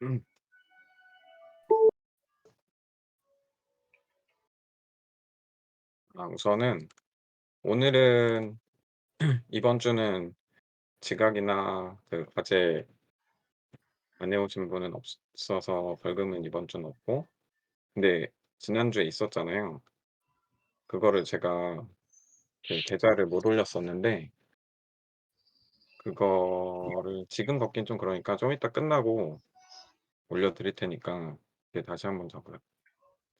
음. 우선은 오늘은 이번 주는 지각이나 그 과제 안 해오신 분은 없어서 벌금은 이번 주는 없고, 근데 지난주에 있었잖아요. 그거를 제가 그 계좌를 못 올렸었는데, 그거를 지금 걷긴 좀 그러니까 좀 이따 끝나고 올려드릴 테니까 이제 다시 한번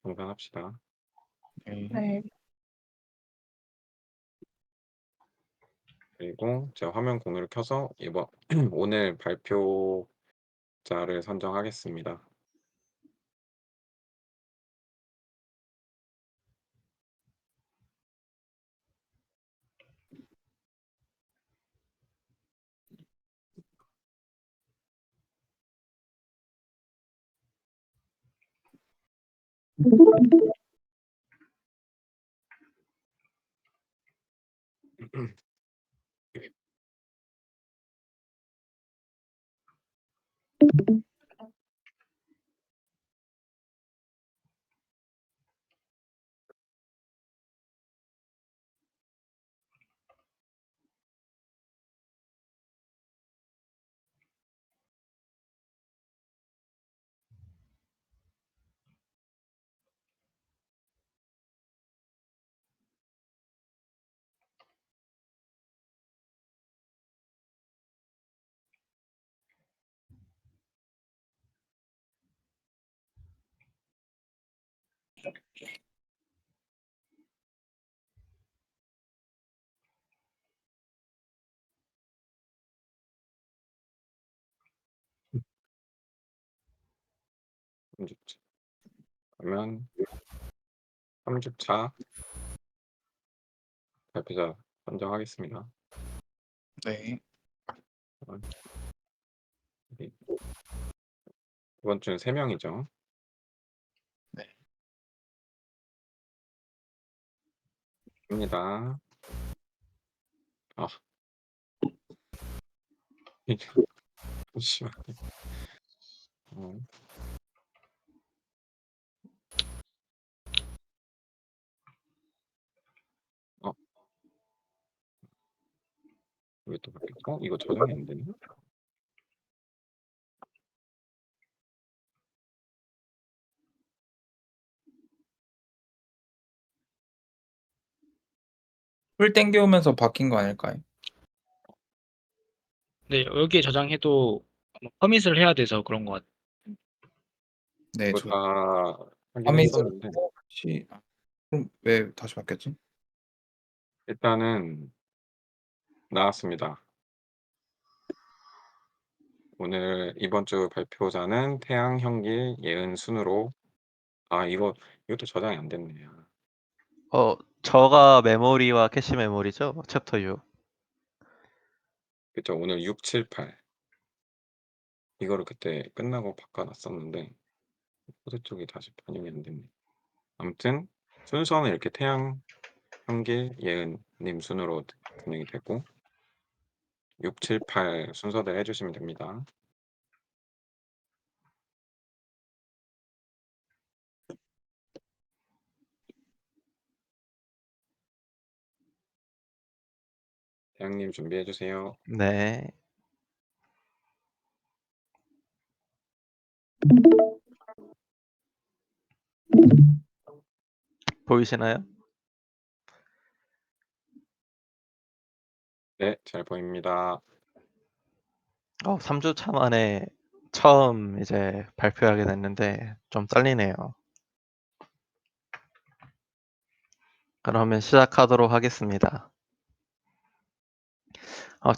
정산합시다. 네. 네. 그리고 제가 화면 공유를 켜서 이번 오늘 발표자를 선정하겠습니다. 그러면 3주차 발표자 선정하겠습니다. 네. 이번 주는 3명이죠. 네. 입니다. 아, 잠시만요. 어, 어, 왜 또 바뀌었어? 이거 저장이 안 되네. 풀 땡겨오면서 바뀐 거 아닐까요? 네, 여기에 저장해도 커밋을 해야 돼서 그런 것 같아요. 네, 이거 저 다 하긴 커밋을 했었는데 혹시 그럼 왜 다시 바뀌었지? 일단은 나왔습니다. 오늘 이번 주 발표자는 태양, 형길, 예은, 순으로 이것도 저장이 안 됐네요. 저가 메모리와 캐시 메모리죠? 챕터 6. 그쵸, 오늘 6, 7, 8 이거를 그때 끝나고 바꿔놨었는데 코드 쪽이 다시 반영이 안 됐네. 아무튼 순서는 이렇게 태양, 형길, 예은님 순으로 진행이 되고 6, 7, 8 순서대로 해주시면 됩니다. 태양님 준비해주세요. 네. 보이시나요? 네, 잘 보입니다. 3주차 만에 처음 이제 발표하게 됐는데 좀 떨리네요. 그러면 시작하도록 하겠습니다.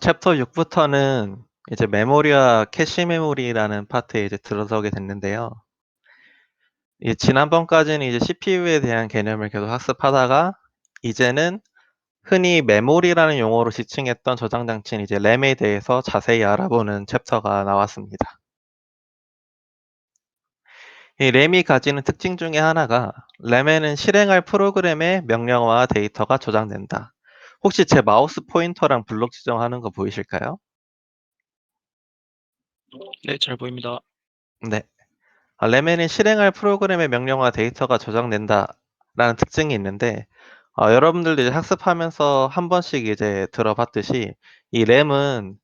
챕터 6부터는 이제 메모리와 캐시 메모리라는 파트에 이제 들어서게 됐는데요. 지난번까지는 이제 CPU에 대한 개념을 계속 학습하다가 이제는 흔히 메모리라는 용어로 지칭했던 저장 장치인 이제 램에 대해서 자세히 알아보는 챕터가 나왔습니다. 이 램이 가지는 특징 중에 하나가 램에는 실행할 프로그램의 명령어와 데이터가 저장된다. 혹시 제 마우스 포인터랑 블록 지정하는 거 보이실까요? 네, 잘 보입니다. 네. 램에는 실행할 프로그램의 명령어와 데이터가 저장된다라는 특징이 있는데, 여러분들도 이제 학습하면서 한 번씩 이제 들어봤듯이 이 램은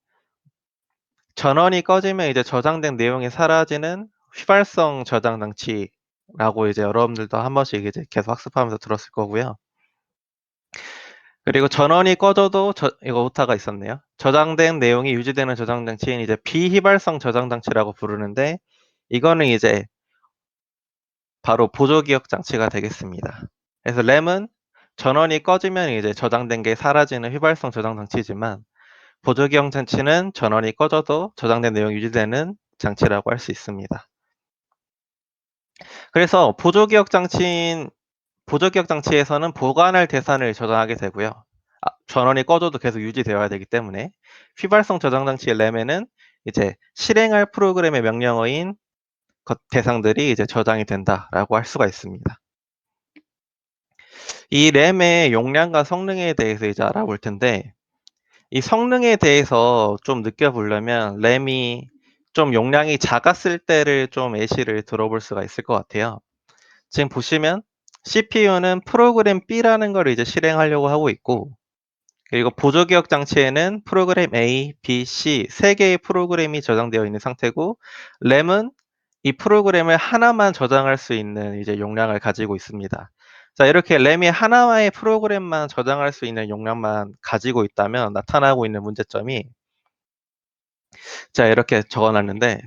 전원이 꺼지면 이제 저장된 내용이 사라지는 휘발성 저장 장치라고 이제 여러분들도 한 번씩 이제 계속 학습하면서 들었을 거고요. 그리고 전원이 꺼져도 이거 오타가 있었네요. 저장된 내용이 유지되는 저장 장치인 이제 비휘발성 저장 장치라고 부르는데, 이거는 이제 바로 보조 기억 장치가 되겠습니다. 그래서 램은 전원이 꺼지면 이제 저장된 게 사라지는 휘발성 저장 장치지만, 보조 기억 장치는 전원이 꺼져도 저장된 내용이 유지되는 장치라고 할 수 있습니다. 그래서 보조 기억 장치에서는 보관할 대상을 저장하게 되고요. 전원이 꺼져도 계속 유지되어야 되기 때문에 휘발성 저장 장치의 램에는 이제 실행할 프로그램의 명령어인 대상들이 이제 저장이 된다라고 할 수가 있습니다. 이 램의 용량과 성능에 대해서 이제 알아볼 텐데, 이 성능에 대해서 좀 느껴보려면 램이 좀 용량이 작았을 때를 좀 예시를 들어볼 수가 있을 것 같아요. 지금 보시면 CPU는 프로그램 B라는 걸 이제 실행하려고 하고 있고, 그리고 보조 기억 장치에는 프로그램 A, B, C 세 개의 프로그램이 저장되어 있는 상태고, 램은 이 프로그램을 하나만 저장할 수 있는 이제 용량을 가지고 있습니다. 자, 이렇게 램이 하나의 프로그램만 저장할 수 있는 용량만 가지고 있다면 나타나고 있는 문제점이, 자, 이렇게 적어놨는데,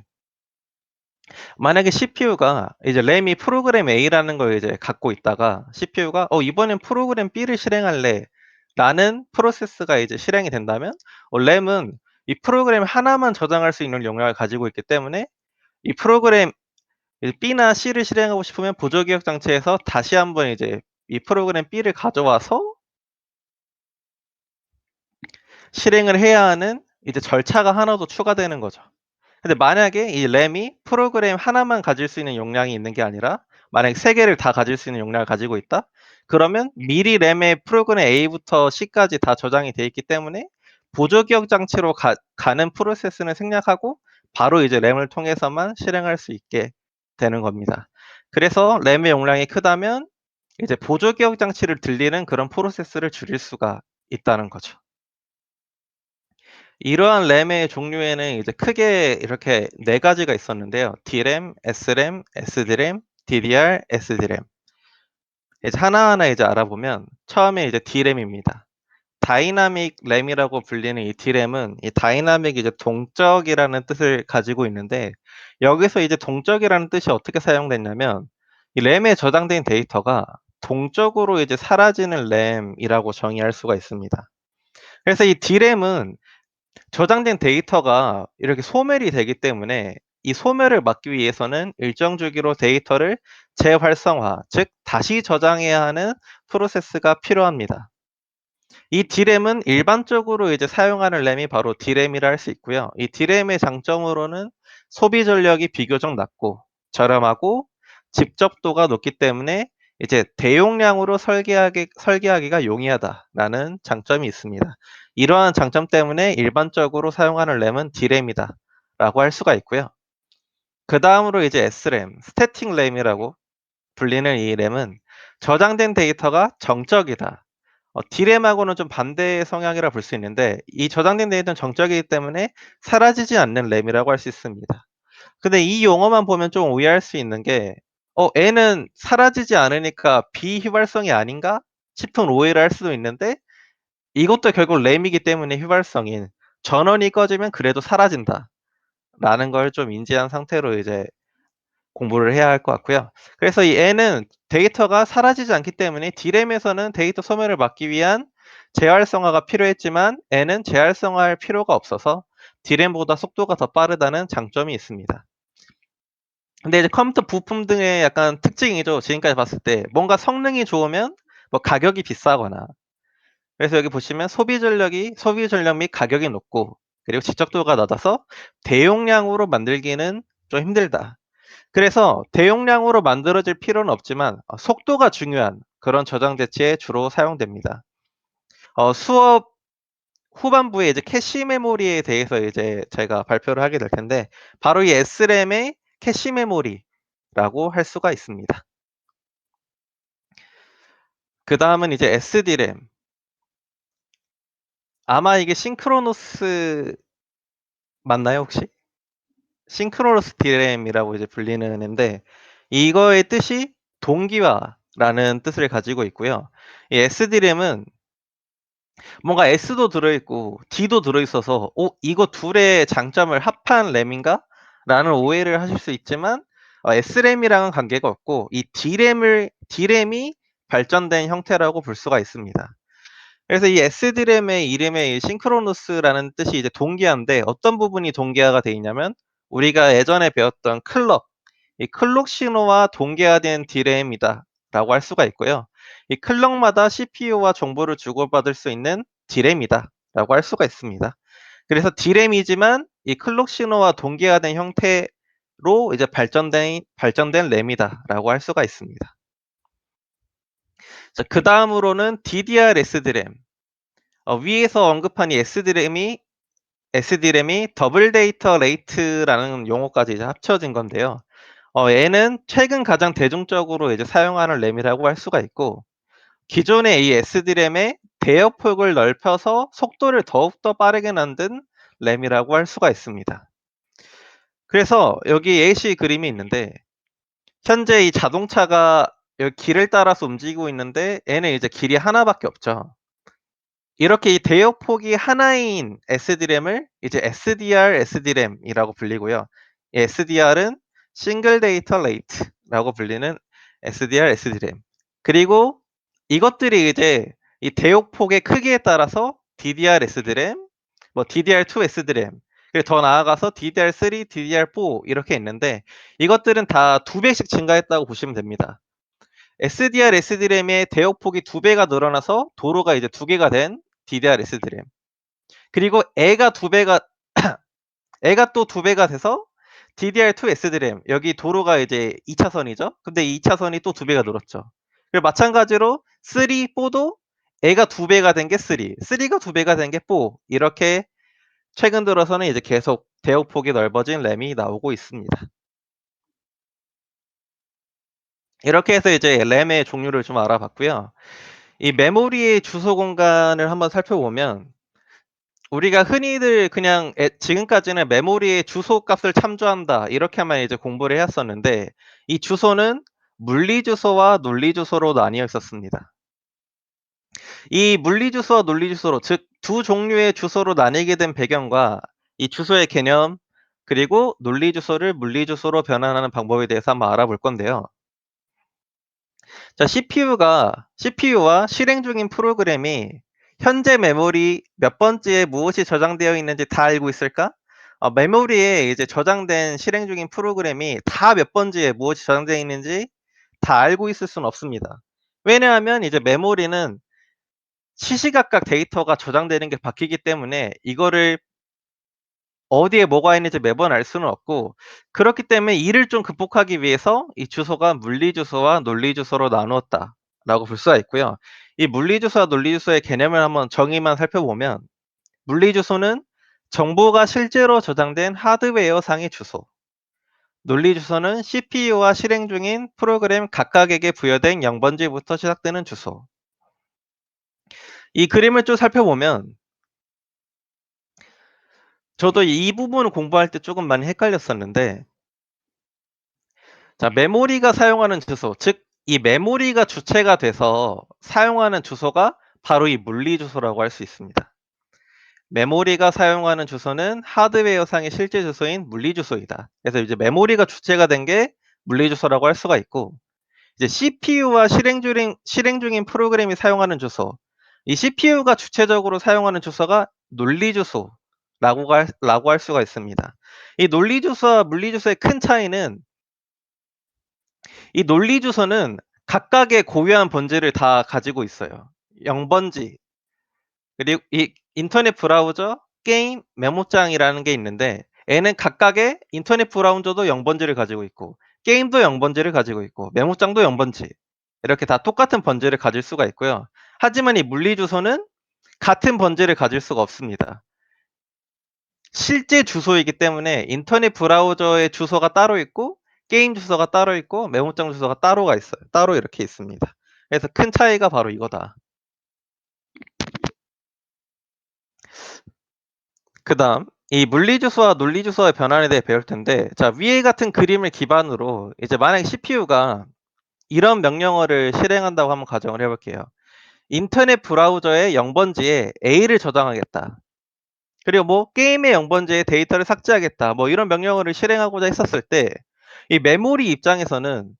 만약에 CPU가 이제 램이 프로그램 A라는 걸 이제 갖고 있다가 CPU가 이번엔 프로그램 B를 실행할래 라는 프로세스가 이제 실행이 된다면, 램은 이 프로그램 하나만 저장할 수 있는 용량을 가지고 있기 때문에 이 프로그램 B나 C를 실행하고 싶으면 보조 기억 장치에서 다시 한번 이제 이 프로그램 B를 가져와서 실행을 해야 하는 이제 절차가 하나 더 추가되는 거죠. 근데 만약에 이 램이 프로그램 하나만 가질 수 있는 용량이 있는 게 아니라 만약에 세 개를 다 가질 수 있는 용량을 가지고 있다? 그러면 미리 램에 프로그램 A부터 C까지 다 저장이 돼 있기 때문에 보조 기억 장치로 가는 프로세스는 생략하고 바로 이제 램을 통해서만 실행할 수 있게 되는 겁니다. 그래서 램의 용량이 크다면 이제 보조 기억 장치를 들리는 그런 프로세스를 줄일 수가 있다는 거죠. 이러한 램의 종류에는 이제 크게 이렇게 네 가지가 있었는데요. D램, S램, SD램, DDR, SD램. 이제 하나하나 이제 알아보면 처음에 이제 D램입니다. 다이나믹 램이라고 불리는 이 D램은 이 다이나믹 이제 동적이라는 뜻을 가지고 있는데, 여기서 이제 동적이라는 뜻이 어떻게 사용됐냐면 이 램에 저장된 데이터가 동적으로 이제 사라지는 램이라고 정의할 수가 있습니다. 그래서 이 D램은 저장된 데이터가 이렇게 소멸이 되기 때문에 이 소멸을 막기 위해서는 일정 주기로 데이터를 재활성화, 즉 다시 저장해야 하는 프로세스가 필요합니다. 이 D램은 일반적으로 이제 사용하는 램이 바로 D램이라 할 수 있고요. 이 D램의 장점으로는 소비 전력이 비교적 낮고 저렴하고 집적도가 높기 때문에 이제 대용량으로 설계하기가 용이하다라는 장점이 있습니다. 이러한 장점 때문에 일반적으로 사용하는 램은 D램이다라고 할 수가 있고요. 그 다음으로 이제 S램, 스태틱 램이라고 불리는 이 램은 저장된 데이터가 정적이다. D램하고는 좀 반대의 성향이라 볼 수 있는데, 이 저장된 데이터는 정적이기 때문에 사라지지 않는 램이라고 할 수 있습니다. 근데 이 용어만 보면 좀 오해할 수 있는 게, 얘는 사라지지 않으니까 비휘발성이 아닌가 싶은 오해를 할 수도 있는데, 이것도 결국 램이기 때문에 휘발성인 전원이 꺼지면 그래도 사라진다 라는 걸 좀 인지한 상태로 이제 공부를 해야 할 것 같고요. 그래서 이 N은 데이터가 사라지지 않기 때문에 D램에서는 데이터 소멸을 막기 위한 재활성화가 필요했지만 N은 재활성화할 필요가 없어서 D램보다 속도가 더 빠르다는 장점이 있습니다. 근데 이제 컴퓨터 부품 등의 약간 특징이죠. 지금까지 봤을 때 뭔가 성능이 좋으면 뭐 가격이 비싸거나, 그래서 여기 보시면 소비 전력 및 가격이 높고 그리고 지적도가 낮아서 대용량으로 만들기는 좀 힘들다. 그래서 대용량으로 만들어질 필요는 없지만 속도가 중요한 그런 저장 대체에 주로 사용됩니다. 수업 후반부에 이제 캐시 메모리에 대해서 이제 제가 발표를 하게 될 텐데, 바로 이 SRAM의 캐시 메모리라고 할 수가 있습니다. 그 다음은 이제 SD램. 아마 이게 싱크로노스 맞나요, 혹시? 싱크로너스 디램이라고 이제 불리는 앤데, 이거의 뜻이 동기화라는 뜻을 가지고 있고요. 이 SD램은 뭔가 S도 들어있고 D도 들어있어서 이거 둘의 장점을 합한 램인가? 라는 오해를 하실 수 있지만 SRAM이랑은 관계가 없고 이 D램이 발전된 형태라고 볼 수가 있습니다. 그래서 이 SD램의 이름의 싱크로너스라는 뜻이 이제 동기화인데 어떤 부분이 동기화가 되어 있냐면 우리가 예전에 배웠던 클럭, 이 클럭 신호와 동기화된 D램이다 라고 할 수가 있고요. 이 클럭마다 CPU와 정보를 주고받을 수 있는 D램이다 라고 할 수가 있습니다. 그래서 D램이지만 이 클럭 신호와 동기화된 형태로 이제 발전된 램이다 라고 할 수가 있습니다. 자, 그 다음으로는 DDR SD램. 위에서 언급한 이 SD램이 더블 데이터 레이트라는 용어까지 이제 합쳐진 건데요. 얘는 최근 가장 대중적으로 이제 사용하는 램이라고 할 수가 있고, 기존의 이 SD램의 대역폭을 넓혀서 속도를 더욱더 빠르게 만든 램이라고 할 수가 있습니다. 그래서 여기 예시 그림이 있는데, 현재 이 자동차가 여기 길을 따라서 움직이고 있는데, 얘는 이제 길이 하나밖에 없죠. 이렇게 이 대역폭이 하나인 SD램을 이제 SDR, SD램이라고 불리고요. 이 SDR은 싱글 데이터 레이트라고 불리는 SDR, SD램. 그리고 이것들이 이제 이 대역폭의 크기에 따라서 DDR SD램, 뭐 DDR2 SD램, 그리고 더 나아가서 DDR3, DDR4 이렇게 있는데 이것들은 다 2배씩 증가했다고 보시면 됩니다. SDR, SD램의 대역폭이 2배가 늘어나서 도로가 이제 2개가 된 DDR SD램. 그리고 애가 또 2배가 돼서 DDR2 SD램. 여기 도로가 이제 2차선이죠. 근데 2차선이 또 2배가 늘었죠. 그리고 마찬가지로 3, 4도 애가 2배가 된 게 3, 3가 2배가 된 게 4. 이렇게 최근 들어서는 이제 계속 대역폭이 넓어진 램이 나오고 있습니다. 이렇게 해서 이제 램의 종류를 좀 알아봤고요. 이 메모리의 주소 공간을 한번 살펴보면 우리가 흔히들 그냥 지금까지는 메모리의 주소 값을 참조한다 이렇게만 이제 공부를 해왔었는데 이 주소는 물리 주소와 논리 주소로 나뉘어 있었습니다. 이 물리 주소와 논리 주소로 즉 두 종류의 주소로 나뉘게 된 배경과 이 주소의 개념 그리고 논리 주소를 물리 주소로 변환하는 방법에 대해서 한번 알아볼 건데요. 자, CPU와 실행 중인 프로그램이 현재 메모리 몇 번째에 무엇이 저장되어 있는지 다 알고 있을까? 메모리에 이제 저장된 실행 중인 프로그램이 다 몇 번째에 무엇이 저장되어 있는지 다 알고 있을 수는 없습니다. 왜냐하면 이제 메모리는 시시각각 데이터가 저장되는 게 바뀌기 때문에 이거를 어디에 뭐가 있는지 매번 알 수는 없고 그렇기 때문에 이를 좀 극복하기 위해서 이 주소가 물리 주소와 논리 주소로 나누었다라고 볼 수가 있고요. 이 물리 주소와 논리 주소의 개념을 한번 정의만 살펴보면 물리 주소는 정보가 실제로 저장된 하드웨어 상의 주소. 논리 주소는 CPU와 실행 중인 프로그램 각각에게 부여된 0번지부터 시작되는 주소. 이 그림을 좀 살펴보면 저도 이 부분을 공부할 때 조금 많이 헷갈렸었는데 자, 메모리가 사용하는 주소, 즉 이 메모리가 주체가 돼서 사용하는 주소가 바로 이 물리 주소라고 할 수 있습니다. 메모리가 사용하는 주소는 하드웨어상의 실제 주소인 물리 주소이다. 그래서 이제 메모리가 주체가 된 게 물리 주소라고 할 수가 있고 이제 CPU와 실행 중인 프로그램이 사용하는 주소, 이 CPU가 주체적으로 사용하는 주소가 논리 주소라고 할 수가 있습니다. 이 논리 주소와 물리 주소의 큰 차이는 이 논리 주소는 각각의 고유한 번지를 다 가지고 있어요. 0번지, 그리고 이 인터넷 브라우저, 게임, 메모장이라는 게 있는데 얘는 각각의 인터넷 브라우저도 0번지를 가지고 있고 게임도 0번지를 가지고 있고 메모장도 0번지 이렇게 다 똑같은 번지를 가질 수가 있고요. 하지만 이 물리 주소는 같은 번지를 가질 수가 없습니다. 실제 주소이기 때문에 인터넷 브라우저의 주소가 따로 있고 게임 주소가 따로 있고 메모장 주소가 따로가 있어요. 따로 이렇게 있습니다. 그래서 큰 차이가 바로 이거다. 그 다음 이 물리주소와 논리주소의 변환에 대해 배울 텐데, 자, 위에 같은 그림을 기반으로 이제 만약에 CPU가 이런 명령어를 실행한다고 한번 가정을 해볼게요. 인터넷 브라우저의 0번지에 A를 저장하겠다. 그리고 뭐 게임의 0번지에 데이터를 삭제하겠다. 뭐 이런 명령어를 실행하고자 했었을 때 이 메모리 입장에서는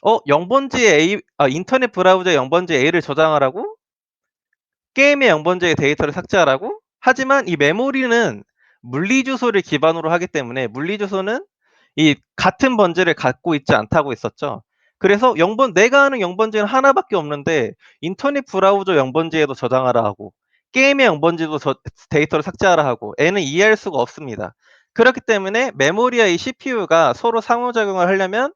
0번지에 인터넷 브라우저의 0번지에 A를 저장하라고? 게임의 0번지에 데이터를 삭제하라고? 하지만 이 메모리는 물리주소를 기반으로 하기 때문에 물리주소는 이 같은 번지를 갖고 있지 않다고 했었죠. 그래서 내가 아는 0번지는 하나밖에 없는데 인터넷 브라우저 0번지에도 저장하라 하고 게임의 0번지도 데이터를 삭제하라 하고 N은 이해할 수가 없습니다. 그렇기 때문에 메모리와 이 CPU가 서로 상호작용을 하려면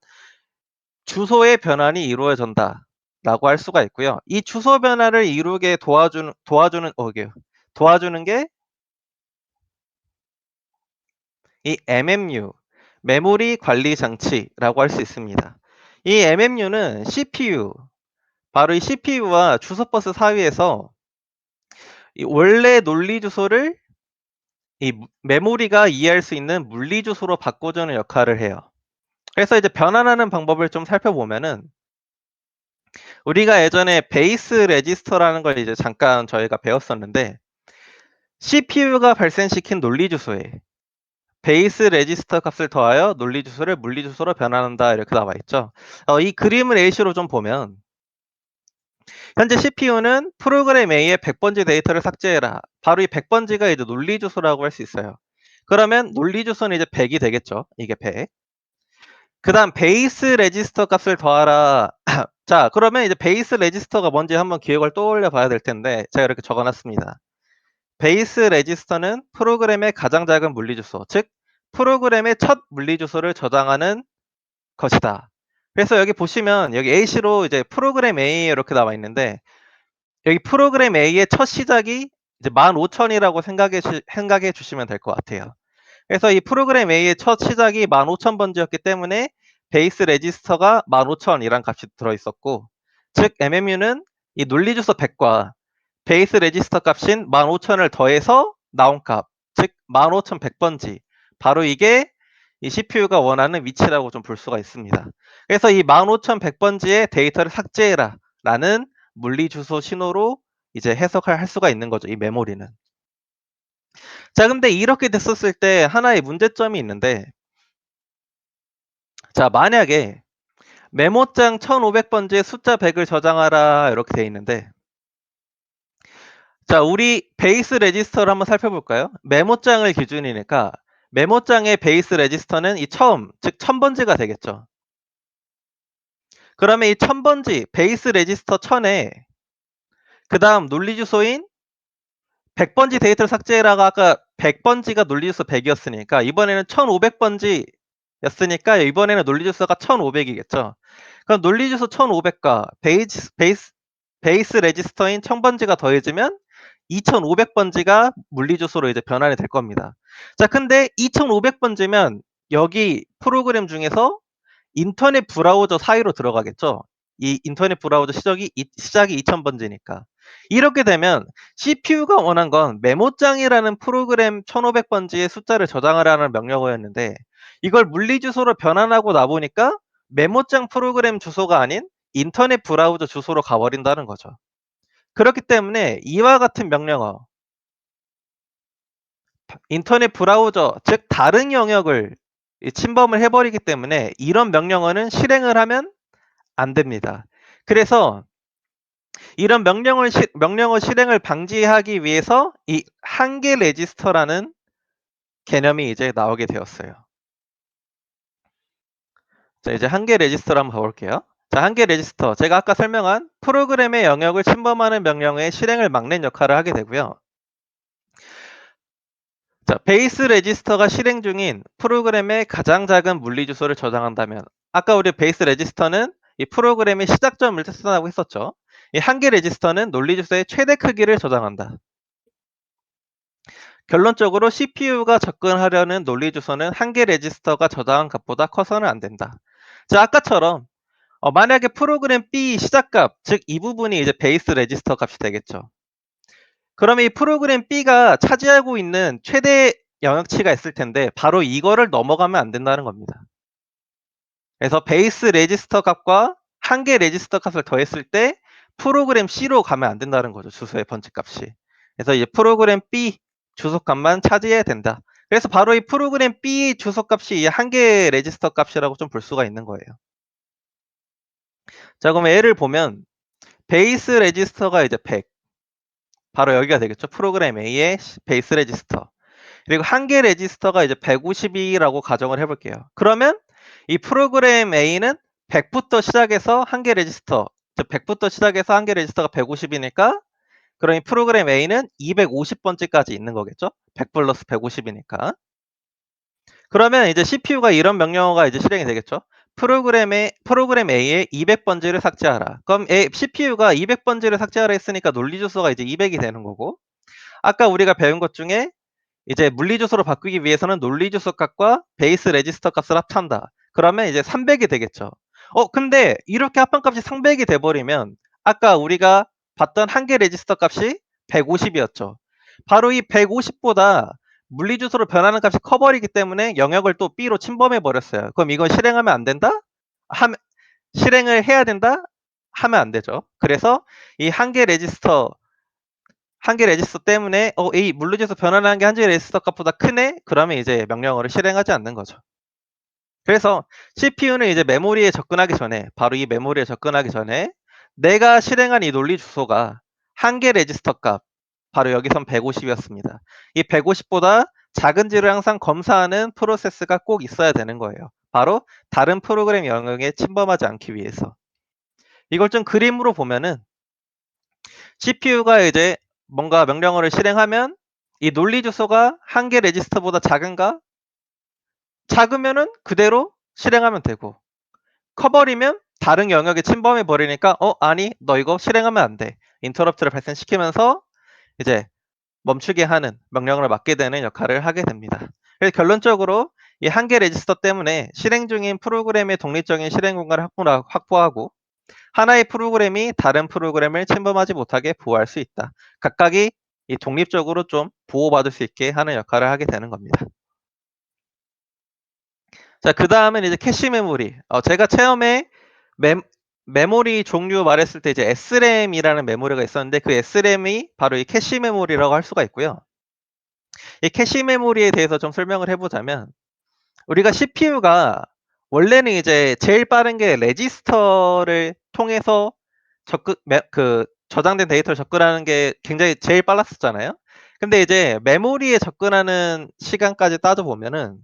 주소의 변환이 이루어진다 라고 할 수가 있고요. 이 주소 변환을 이루게 도와주는 게 이 MMU, 메모리 관리 장치라고 할 수 있습니다. 이 MMU는 CPU, 바로 이 CPU와 주소버스 사이에서 이 원래 논리 주소를 이 메모리가 이해할 수 있는 물리 주소로 바꿔주는 역할을 해요. 그래서 이제 변환하는 방법을 좀 살펴보면은 우리가 예전에 베이스 레지스터라는 걸 이제 잠깐 저희가 배웠었는데, CPU가 발생시킨 논리 주소에 베이스 레지스터 값을 더하여 논리 주소를 물리 주소로 변환한다 이렇게 나와 있죠. 이 그림을 A시로 좀 보면 현재 CPU는 프로그램 A의 100번지 데이터를 삭제해라. 바로 이 100번지가 이제 논리 주소라고 할 수 있어요. 그러면 논리 주소는 이제 100이 되겠죠. 이게 100. 그 다음 베이스 레지스터 값을 더하라. 자, 그러면 이제 베이스 레지스터가 뭔지 한번 기억을 떠올려 봐야 될 텐데 제가 이렇게 적어놨습니다. 베이스 레지스터는 프로그램의 가장 작은 물리주소, 즉 프로그램의 첫 물리주소를 저장하는 것이다. 그래서 여기 보시면 여기 A시로 이제 프로그램 A 이렇게 나와 있는데, 여기 프로그램 A의 첫 시작이 이제 15,000이라고 생각해 주시면 될 것 같아요. 그래서 이 프로그램 A의 첫 시작이 15,000번지였기 때문에 베이스 레지스터가 15,000이란 값이 들어있었고, 즉 MMU는 이 논리주소 100과 베이스 레지스터 값인 15,000을 더해서 나온 값, 즉 15,100번지, 바로 이게 이 CPU가 원하는 위치라고 좀 볼 수가 있습니다. 그래서 이 15,100번지의 데이터를 삭제해라 라는 물리주소 신호로 이제 해석을 할 수가 있는 거죠, 이 메모리는. 자, 근데 이렇게 됐었을 때 하나의 문제점이 있는데, 자, 만약에 메모장 1500번지에 숫자 100을 저장하라 이렇게 돼 있는데, 자, 우리 베이스 레지스터를 한번 살펴볼까요? 메모장을 기준이니까 메모장의 베이스 레지스터는 이 처음, 즉 1000번지가 되겠죠. 그러면 이 1000번지, 베이스 레지스터 1000에 그 다음 논리주소인 100번지 데이터를 삭제해라가 아까 100번지가 논리주소 100이었으니까 이번에는 1500번지였으니까 이번에는 논리주소가 1500이겠죠. 그럼 논리주소 1500과 베이스 레지스터인 1000번지가 더해지면 2500번지가 물리주소로 이제 변환이 될 겁니다. 자, 근데 2500번지면 여기 프로그램 중에서 인터넷 브라우저 사이로 들어가겠죠. 이 인터넷 브라우저 시작이 2000번지니까. 이렇게 되면 CPU가 원한 건 메모장이라는 프로그램 1500번지의 숫자를 저장하라는 명령어였는데, 이걸 물리주소로 변환하고 나보니까 메모장 프로그램 주소가 아닌 인터넷 브라우저 주소로 가버린다는 거죠. 그렇기 때문에 이와 같은 명령어, 인터넷 브라우저, 즉 다른 영역을 침범을 해버리기 때문에 이런 명령어는 실행을 하면 안 됩니다. 그래서 이런 명령어 실행을 방지하기 위해서 이 한계 레지스터라는 개념이 이제 나오게 되었어요. 자, 이제 한계 레지스터를 한번 가볼게요. 자, 한계 레지스터, 제가 아까 설명한 프로그램의 영역을 침범하는 명령의 실행을 막는 역할을 하게 되고요. 자, 베이스 레지스터가 실행 중인 프로그램의 가장 작은 물리주소를 저장한다면, 아까 우리 베이스 레지스터는 이 프로그램의 시작점을 뜻한다고 했었죠. 이 한계 레지스터는 논리주소의 최대 크기를 저장한다. 결론적으로 CPU가 접근하려는 논리 주소는 한 개 레지스터가 저장한 값보다 커서는 안 된다. 자, 아까처럼 만약에 프로그램 B 시작값, 즉 이 부분이 이제 베이스 레지스터 값이 되겠죠. 그러면 이 프로그램 B가 차지하고 있는 최대 영역치가 있을 텐데 바로 이거를 넘어가면 안 된다는 겁니다. 그래서 베이스 레지스터 값과 한 개 레지스터 값을 더했을 때 프로그램 C로 가면 안 된다는 거죠. 주소의 번지값이. 그래서 이제 프로그램 B 주소값만 차지해야 된다. 그래서 바로 이 프로그램 B 주소값이 이 한 개 레지스터 값이라고 좀 볼 수가 있는 거예요. 자, 그럼 예를 보면 베이스 레지스터가 이제 100. 바로 여기가 되겠죠. 프로그램 A의 베이스 레지스터. 그리고 한 개 레지스터가 이제 150이라고 가정을 해볼게요. 그러면 이 프로그램 A는 100부터 시작해서 한 개 레지스터, 즉 100부터 시작해서 한 개 레지스터가 150이니까 그럼 이 프로그램 A는 250번째까지 있는 거겠죠. 100 플러스 150이니까. 그러면 이제 CPU가 이런 명령어가 이제 실행이 되겠죠. 프로그램 A의 200번지를 삭제하라. 그럼 CPU가 200번지를 삭제하라 했으니까 논리 주소가 이제 200이 되는 거고, 아까 우리가 배운 것 중에 이제 물리 주소로 바꾸기 위해서는 논리 주소 값과 베이스 레지스터 값을 합한다. 그러면 이제 300이 되겠죠. 근데 이렇게 합한 값이 300이 돼 버리면 아까 우리가 봤던 한 개 레지스터 값이 150이었죠. 바로 이 150보다 물리 주소로 변하는 값이 커 버리기 때문에 영역을 또 B로 침범해 버렸어요. 그럼 이건 실행하면 안 된다? 실행을 해야 된다? 하면 안 되죠. 그래서 이 한 개 레지스터 때문에 이 물리 주소 변환하는 게 한 개 레지스터 값보다 크네? 그러면 이제 명령어를 실행하지 않는 거죠. 그래서 CPU는 이제 메모리에 접근하기 전에, 바로 이 메모리에 접근하기 전에 내가 실행한 이 논리 주소가 한 개 레지스터 값, 바로 여기선 150이었습니다. 이 150보다 작은지를 항상 검사하는 프로세스가 꼭 있어야 되는 거예요. 바로 다른 프로그램 영역에 침범하지 않기 위해서. 이걸 좀 그림으로 보면은 CPU가 이제 뭔가 명령어를 실행하면 이 논리 주소가 한 개 레지스터보다 작은가? 작으면은 그대로 실행하면 되고, 커버리면 다른 영역에 침범해 버리니까 아니 너 이거 실행하면 안 돼. 인터럽트를 발생시키면서 이제 멈추게 하는 명령어를 맡게 되는 역할을 하게 됩니다. 그래서 결론적으로 이 한 개 레지스터 때문에 실행 중인 프로그램의 독립적인 실행 공간을 확보하고 하나의 프로그램이 다른 프로그램을 침범하지 못하게 보호할 수 있다. 각각이 이 독립적으로 좀 보호받을 수 있게 하는 역할을 하게 되는 겁니다. 자, 그 다음은 이제 캐시 메모리. 제가 처음에 메모리 종류 말했을 때 이제 SRAM이라는 메모리가 있었는데 그 SRAM이 바로 이 캐시 메모리라고 할 수가 있고요. 이 캐시 메모리에 대해서 좀 설명을 해보자면, 우리가 CPU가 원래는 이제 제일 빠른 게 레지스터를 통해서 저장된 데이터를 접근하는 게 굉장히 제일 빨랐었잖아요. 근데 이제 메모리에 접근하는 시간까지 따져보면은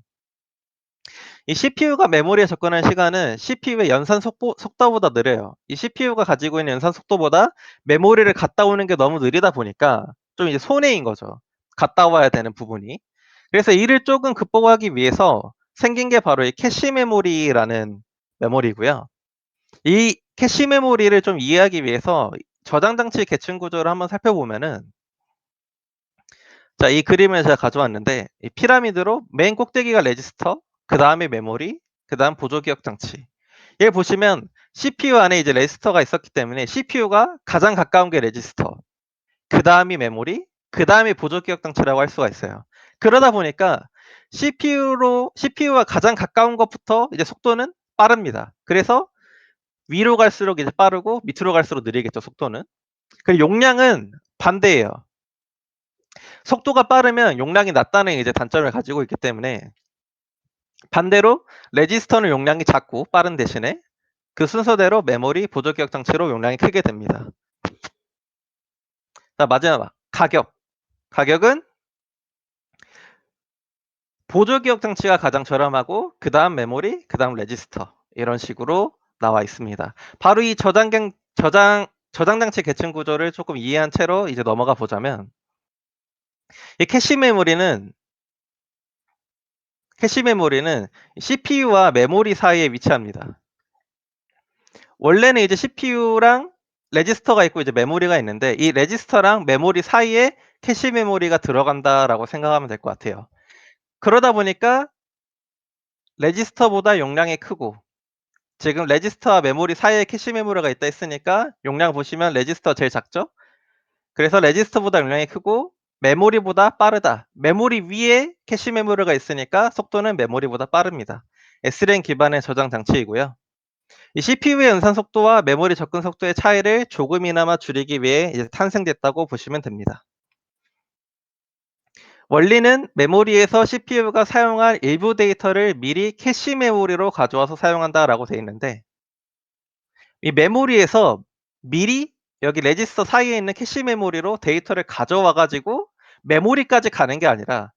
이 CPU가 메모리에 접근하는 시간은 CPU의 연산 속도보다 느려요. 이 CPU가 가지고 있는 연산 속도보다 메모리를 갔다 오는 게 너무 느리다 보니까 좀 이제 손해인 거죠. 갔다 와야 되는 부분이. 그래서 이를 조금 극복하기 위해서 생긴 게 바로 이 캐시 메모리라는 메모리고요. 이 캐시 메모리를 좀 이해하기 위해서 저장 장치 계층 구조를 한번 살펴보면은, 자, 이 그림을 제가 가져왔는데 이 피라미드로 맨 꼭대기가 레지스터, 그 다음에 메모리, 그 다음 보조 기억 장치. 얘 보시면 CPU 안에 이제 레지스터가 있었기 때문에 CPU가 가장 가까운 게 레지스터, 그 다음이 메모리, 그 다음이 보조 기억 장치라고 할 수가 있어요. 그러다 보니까 CPU와 가장 가까운 것부터 이제 속도는 빠릅니다. 그래서 위로 갈수록 이제 빠르고 밑으로 갈수록 느리겠죠, 속도는. 그리고 용량은 반대예요. 속도가 빠르면 용량이 낮다는 이제 단점을 가지고 있기 때문에 반대로 레지스터는 용량이 작고 빠른 대신에 그 순서대로 메모리, 보조 기억 장치로 용량이 크게 됩니다. 자, 마지막 가격. 가격은 보조 기억 장치가 가장 저렴하고 그 다음 메모리, 그 다음 레지스터, 이런 식으로 나와 있습니다. 바로 이 저장 장치 계층 구조를 조금 이해한 채로 이제 넘어가 보자면, 이 캐시 메모리는 CPU와 메모리 사이에 위치합니다. 원래는 이제 CPU랑 레지스터가 있고 이제 메모리가 있는데 이 레지스터랑 메모리 사이에 캐시 메모리가 들어간다라고 생각하면 될 것 같아요. 그러다 보니까 레지스터보다 용량이 크고 지금 레지스터와 메모리 사이에 캐시 메모리가 있다 했으니까 용량 보시면 레지스터 제일 작죠? 그래서 레지스터보다 용량이 크고 메모리보다 빠르다. 메모리 위에 캐시 메모리가 있으니까 속도는 메모리보다 빠릅니다. SRAM 기반의 저장 장치이고요. 이 CPU의 연산 속도와 메모리 접근 속도의 차이를 조금이나마 줄이기 위해 이제 탄생됐다고 보시면 됩니다. 원리는 메모리에서 CPU가 사용할 일부 데이터를 미리 캐시 메모리로 가져와서 사용한다라고 되어 있는데 이 메모리에서 미리 여기 레지스터 사이에 있는 캐시 메모리로 데이터를 가져와 가지고 메모리까지 가는 게 아니라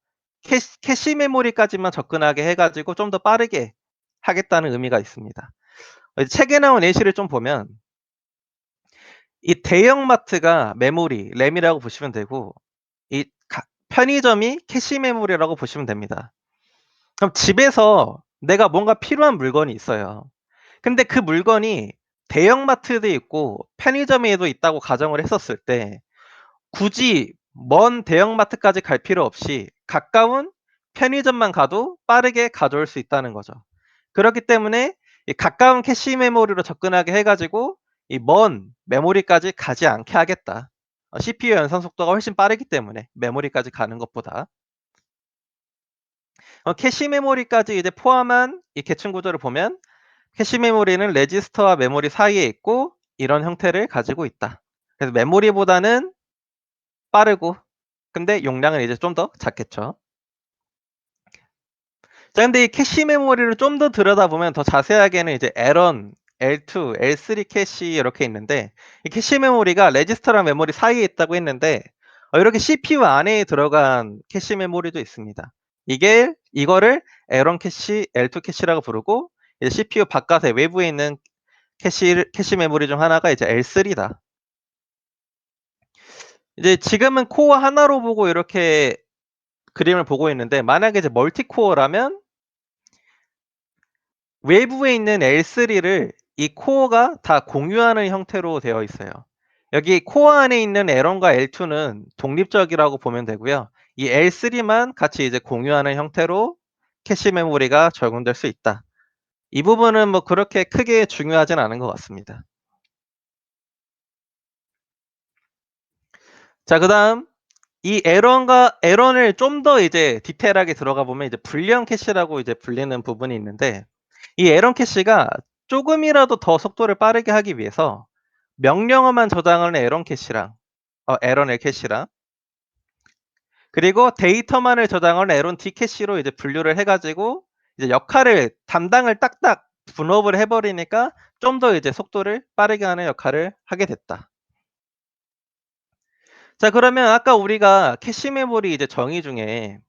캐시 메모리까지만 접근하게 해 가지고 좀 더 빠르게 하겠다는 의미가 있습니다. 책에 나온 예시를 좀 보면 이 대형마트가 메모리, 램이라고 보시면 되고 이 편의점이 캐시 메모리라고 보시면 됩니다. 그럼 집에서 내가 뭔가 필요한 물건이 있어요. 근데 그 물건이 대형마트도 있고 편의점에도 있다고 가정을 했었을 때 굳이 먼 대형마트까지 갈 필요 없이 가까운 편의점만 가도 빠르게 가져올 수 있다는 거죠. 그렇기 때문에 이 가까운 캐시 메모리로 접근하게 해 가지고 이 먼 메모리까지 가지 않게 하겠다. CPU 연산 속도가 훨씬 빠르기 때문에 메모리까지 가는 것보다. 캐시 메모리까지 이제 포함한 이 계층 구조를 보면 캐시 메모리는 레지스터와 메모리 사이에 있고 이런 형태를 가지고 있다. 그래서 메모리보다는 빠르고 근데 용량은 이제 좀 더 작겠죠. 자, 근데 이 캐시 메모리를 좀 더 들여다보면 더 자세하게는 이제 L1, L2, L3 캐시 이렇게 있는데 이 캐시 메모리가 레지스터랑 메모리 사이에 있다고 했는데 이렇게 CPU 안에 들어간 캐시 메모리도 있습니다. 이거를 L1 캐시, L2 캐시라고 부르고 이제 CPU 바깥에 외부에 있는 캐시 메모리 중 하나가 이제 L3다. 이제 지금은 코어 하나로 보고 이렇게 그림을 보고 있는데 만약에 이제 멀티코어라면 외부에 있는 L3를 이 코어가 다 공유하는 형태로 되어 있어요. 여기 코어 안에 있는 L1과 L2는 독립적이라고 보면 되고요. 이 L3만 같이 이제 공유하는 형태로 캐시 메모리가 적용될 수 있다. 이 부분은 뭐 그렇게 크게 중요하진 않은 것 같습니다. 자, 그다음 이 L1을 좀 더 이제 디테일하게 들어가 보면 이제 불리형 캐시라고 이제 불리는 부분이 있는데 이 L1 캐시가 조금이라도 더 속도를 빠르게 하기 위해서 명령어만 저장하는 L1 캐시랑 L1L 캐시랑 그리고 데이터만을 저장하는 L1 D 캐시로 이제 분류를 해 가지고 이제 담당을 딱딱 분업을 해 버리니까 좀 더 이제 속도를 빠르게 하는 역할을 하게 됐다. 자, 그러면 아까 우리가 캐시 메모리 이제 정의 중에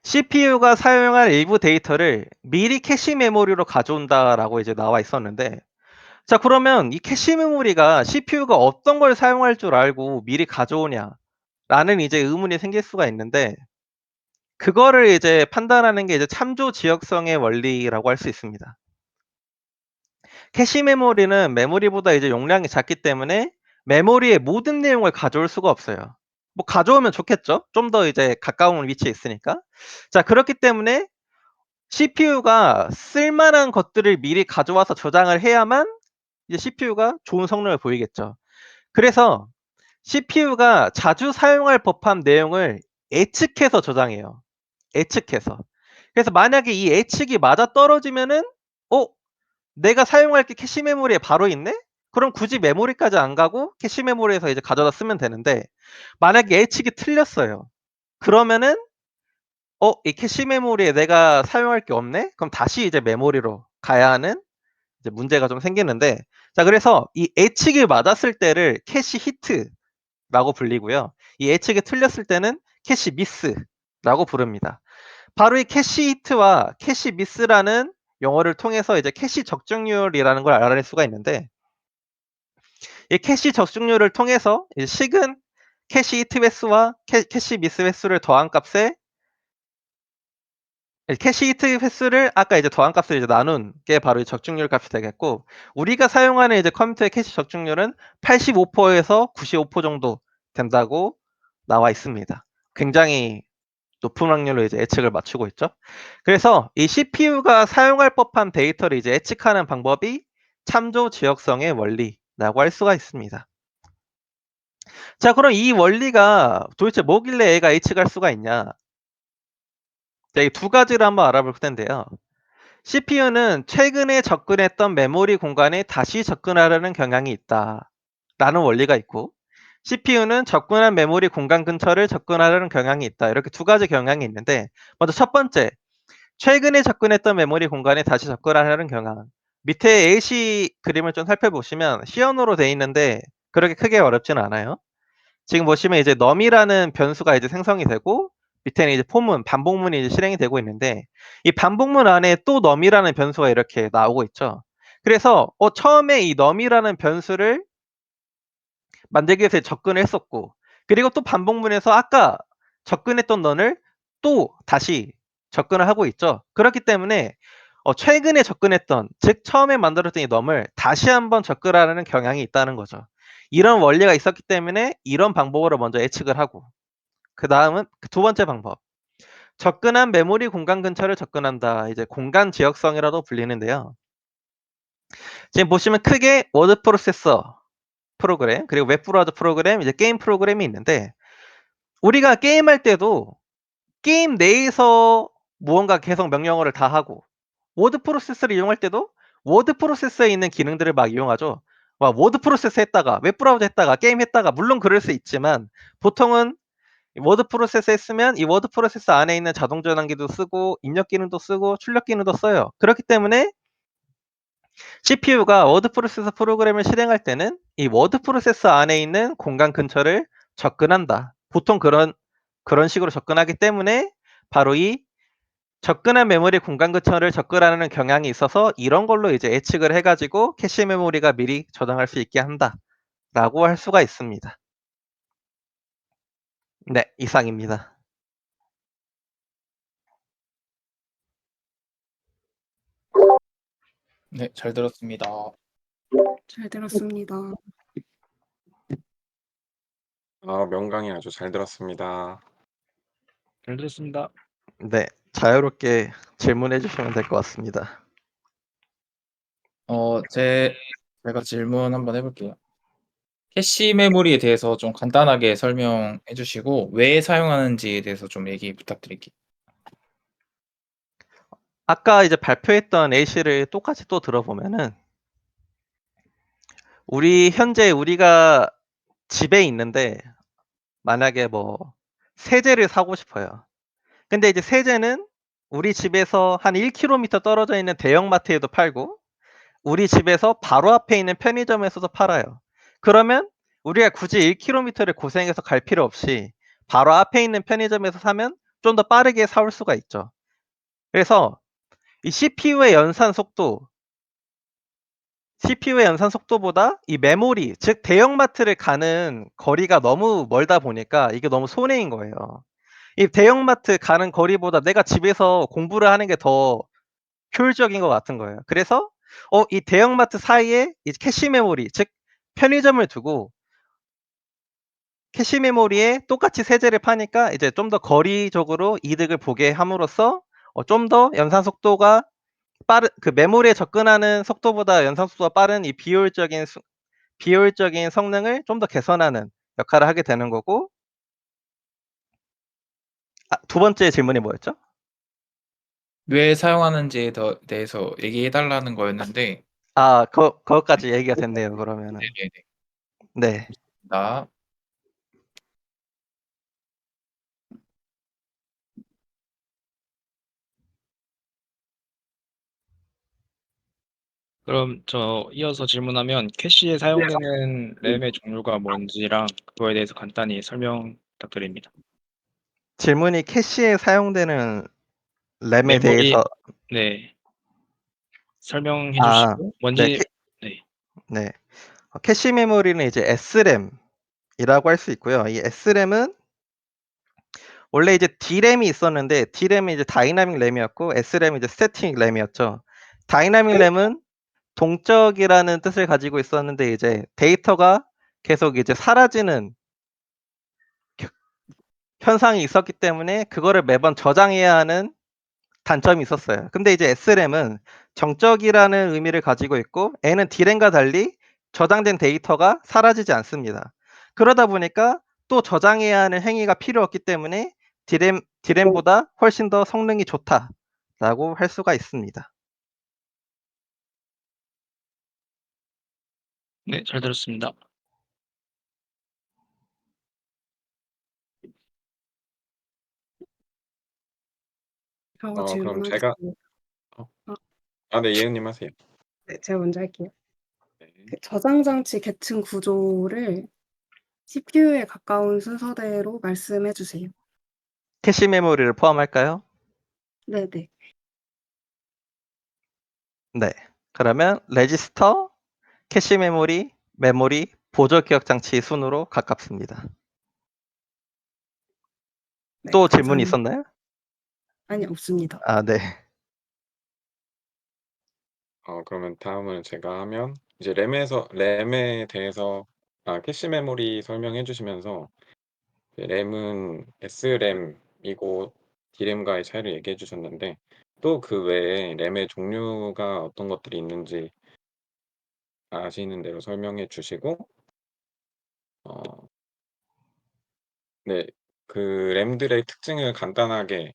CPU가 사용할 일부 데이터를 미리 캐시 메모리로 가져온다라고 이제 나와 있었는데 자, 그러면 이 캐시 메모리가 CPU가 어떤 걸 사용할 줄 알고 미리 가져오냐라는 이제 의문이 생길 수가 있는데 그거를 이제 판단하는 게 이제 참조 지역성의 원리라고 할 수 있습니다. 캐시 메모리는 메모리보다 이제 용량이 작기 때문에 메모리의 모든 내용을 가져올 수가 없어요. 뭐 가져오면 좋겠죠? 좀 더 이제 가까운 위치에 있으니까. 자, 그렇기 때문에 CPU가 쓸만한 것들을 미리 가져와서 저장을 해야만 이제 CPU가 좋은 성능을 보이겠죠. 그래서 CPU가 자주 사용할 법한 내용을 예측해서 저장해요. 예측해서. 그래서 만약에 이 예측이 맞아떨어지면은 어 내가 사용할 게 캐시 메모리에 바로 있네? 그럼 굳이 메모리까지 안 가고 캐시 메모리에서 이제 가져다 쓰면 되는데 만약에 예측이 틀렸어요. 그러면은 이 캐시 메모리에 내가 사용할 게 없네? 그럼 다시 이제 메모리로 가야 하는 이제 문제가 좀 생기는데 자, 그래서 이 예측이 맞았을 때를 캐시 히트라고 불리고요. 이 예측이 틀렸을 때는 캐시 미스라고 부릅니다. 바로 이 캐시 히트와 캐시 미스라는 용어를 통해서 이제 캐시 적중률이라는 걸 알아낼 수가 있는데 이 캐시 적중률을 통해서 이 식은 캐시 히트 횟수와 캐시 미스 횟수를 더한 값에 캐시 히트 횟수를 아까 이제 더한 값을 이제 나눈 게 바로 이 적중률 값이 되겠고, 우리가 사용하는 이제 컴퓨터의 캐시 적중률은 85%에서 95% 정도 된다고 나와 있습니다. 굉장히 높은 확률로 이제 예측을 맞추고 있죠. 그래서 이 CPU가 사용할 법한 데이터를 이제 예측하는 방법이 참조 지역성의 원리라고 할 수가 있습니다. 자, 그럼 이 원리가 도대체 뭐길래 얘가 예측할 수가 있냐? 자, 이 두 가지를 한번 알아볼 텐데요. CPU는 최근에 접근했던 메모리 공간에 다시 접근하려는 경향이 있다 라는 원리가 있고, CPU는 접근한 메모리 공간 근처를 접근하려는 경향이 있다. 이렇게 두 가지 경향이 있는데, 먼저 첫 번째, 최근에 접근했던 메모리 공간에 다시 접근하려는 경향. 밑에 AC 그림을 좀 살펴보시면 시연으로 돼 있는데 그렇게 크게 어렵지는 않아요. 지금 보시면 이제 num이라는 변수가 이제 생성이 되고, 밑에는 이제 포문, 반복문이 이제 실행이 되고 있는데, 이 반복문 안에 또 num이라는 변수가 이렇게 나오고 있죠. 그래서 처음에 이 num이라는 변수를 만들기 위해서 접근을 했었고, 그리고 또 반복문에서 아까 접근했던 넌을 또 다시 접근을 하고 있죠. 그렇기 때문에 최근에 접근했던, 즉 처음에 만들었던 이 넘을 다시 한번 접근하려는 경향이 있다는 거죠. 이런 원리가 있었기 때문에 이런 방법으로 먼저 예측을 하고, 그 다음은 두 번째 방법, 접근한 메모리 공간 근처를 접근한다. 이제 공간 지역성이라도 불리는데요. 지금 보시면 크게 워드 프로세서 프로그램, 그리고 웹브라우저 프로그램, 이제 게임 프로그램이 있는데, 우리가 게임할 때도 게임 내에서 무언가 계속 명령어를 다 하고, 워드 프로세서를 이용할 때도 워드 프로세서에 있는 기능들을 막 이용하죠. 막 워드 프로세서 했다가 웹브라우저 했다가 게임 했다가, 물론 그럴 수 있지만 보통은 워드 프로세서 했으면 이 워드 프로세서 안에 있는 자동 전환기도 쓰고 입력 기능도 쓰고 출력 기능도 써요. 그렇기 때문에 CPU가 워드 프로세서 프로그램을 실행할 때는 이 워드 프로세서 안에 있는 공간 근처를 접근한다. 보통 그런 식으로 접근하기 때문에 바로 이 접근한 메모리 공간 근처를 접근하는 경향이 있어서 이런 걸로 이제 예측을 해가지고 캐시 메모리가 미리 저장할 수 있게 한다라고 할 수가 있습니다. 네, 이상입니다. 네, 잘 들었습니다. 잘 들었습니다. 명강이 아주 잘 들었습니다. 잘 들었습니다. 네, 자유롭게 질문해 주시면 될 것 같습니다. 제가 질문 한번 해볼게요. 캐시 메모리에 대해서 좀 간단하게 설명해 주시고 왜 사용하는지에 대해서 좀 얘기 부탁드릴게요. 아까 이제 발표했던 A씨를 똑같이 또 들어보면은, 현재 우리가 집에 있는데 만약에 뭐 세제를 사고 싶어요. 근데 이제 세제는 우리 집에서 한 1km 떨어져 있는 대형마트에도 팔고 우리 집에서 바로 앞에 있는 편의점에서도 팔아요. 그러면 우리가 굳이 1km를 고생해서 갈 필요 없이 바로 앞에 있는 편의점에서 사면 좀 더 빠르게 사올 수가 있죠. 그래서 이 CPU의 연산 속도보다 이 메모리, 즉 대형마트를 가는 거리가 너무 멀다 보니까 이게 너무 손해인 거예요. 이 대형마트 가는 거리보다 내가 집에서 공부를 하는 게 더 효율적인 것 같은 거예요. 그래서 이 대형마트 사이에 이 캐시 메모리, 즉 편의점을 두고 캐시 메모리에 똑같이 세제를 파니까 이제 좀 더 거리적으로 이득을 보게 함으로써 좀 더 연산 속도가 빠른, 그 메모리에 접근하는 속도보다 연산 속도가 빠른 이 비효율적인 성능을 좀 더 개선하는 역할을 하게 되는 거고. 두 번째 질문이 뭐였죠? 왜 사용하는지에 대해서 얘기해 달라는 거였는데. 그것까지 얘기가 됐네요, 그러면은. 네네네. 네. 나 그럼 저 이어서 질문하면 캐시에 사용되는 램의 종류가 뭔지랑 그거에 대해서 간단히 설명 부탁드립니다. 질문이 캐시에 사용되는 램에 메모리, 대해서. 네, 설명해 아, 주시고 네, 뭔지, 네, 네. 캐시 메모리는 이제 SRAM이라고 할 수 있고요. 이 SRAM은 원래 이제 D램이 있었는데 D램이 이제 다이나믹 램이었고 SR램이 이제 스태틱 램이었죠. 다이나믹 램은 동적이라는 뜻을 가지고 있었는데 이제 데이터가 계속 이제 사라지는 현상이 있었기 때문에 그거를 매번 저장해야 하는 단점이 있었어요. 근데 이제 SRAM은 정적이라는 의미를 가지고 있고 N은 D램과 달리 저장된 데이터가 사라지지 않습니다. 그러다 보니까 또 저장해야 하는 행위가 필요 없기 때문에 D램보다 훨씬 더 성능이 좋다라고 할 수가 있습니다. 네, 잘 들었습니다. 저 그럼 제가 질문하겠습니다. 어, 아, 네, 예은님 하세요. 네, 제가 먼저 할게요. 네. 그 저장 장치 계층 구조를 CPU에 가까운 순서대로 말씀해 주세요. 캐시 메모리를 포함할까요? 네네. 네. 그러면 레지스터, 캐시 메모리, 보조 기억 장치 순으로 가깝습니다. 네, 또 질문이 감사합니다. 있었나요? 아니, 없습니다. 아, 네. 그러면 다음은 제가 하면 이제 램에 대해서 캐시 메모리 설명해 주시면서 램은 SRAM이고 D램과의 차이를 얘기해 주셨는데 또 그 외에 램의 종류가 어떤 것들이 있는지 아시는 대로 설명해 주시고 어 네. 그 램들의 특징을 간단하게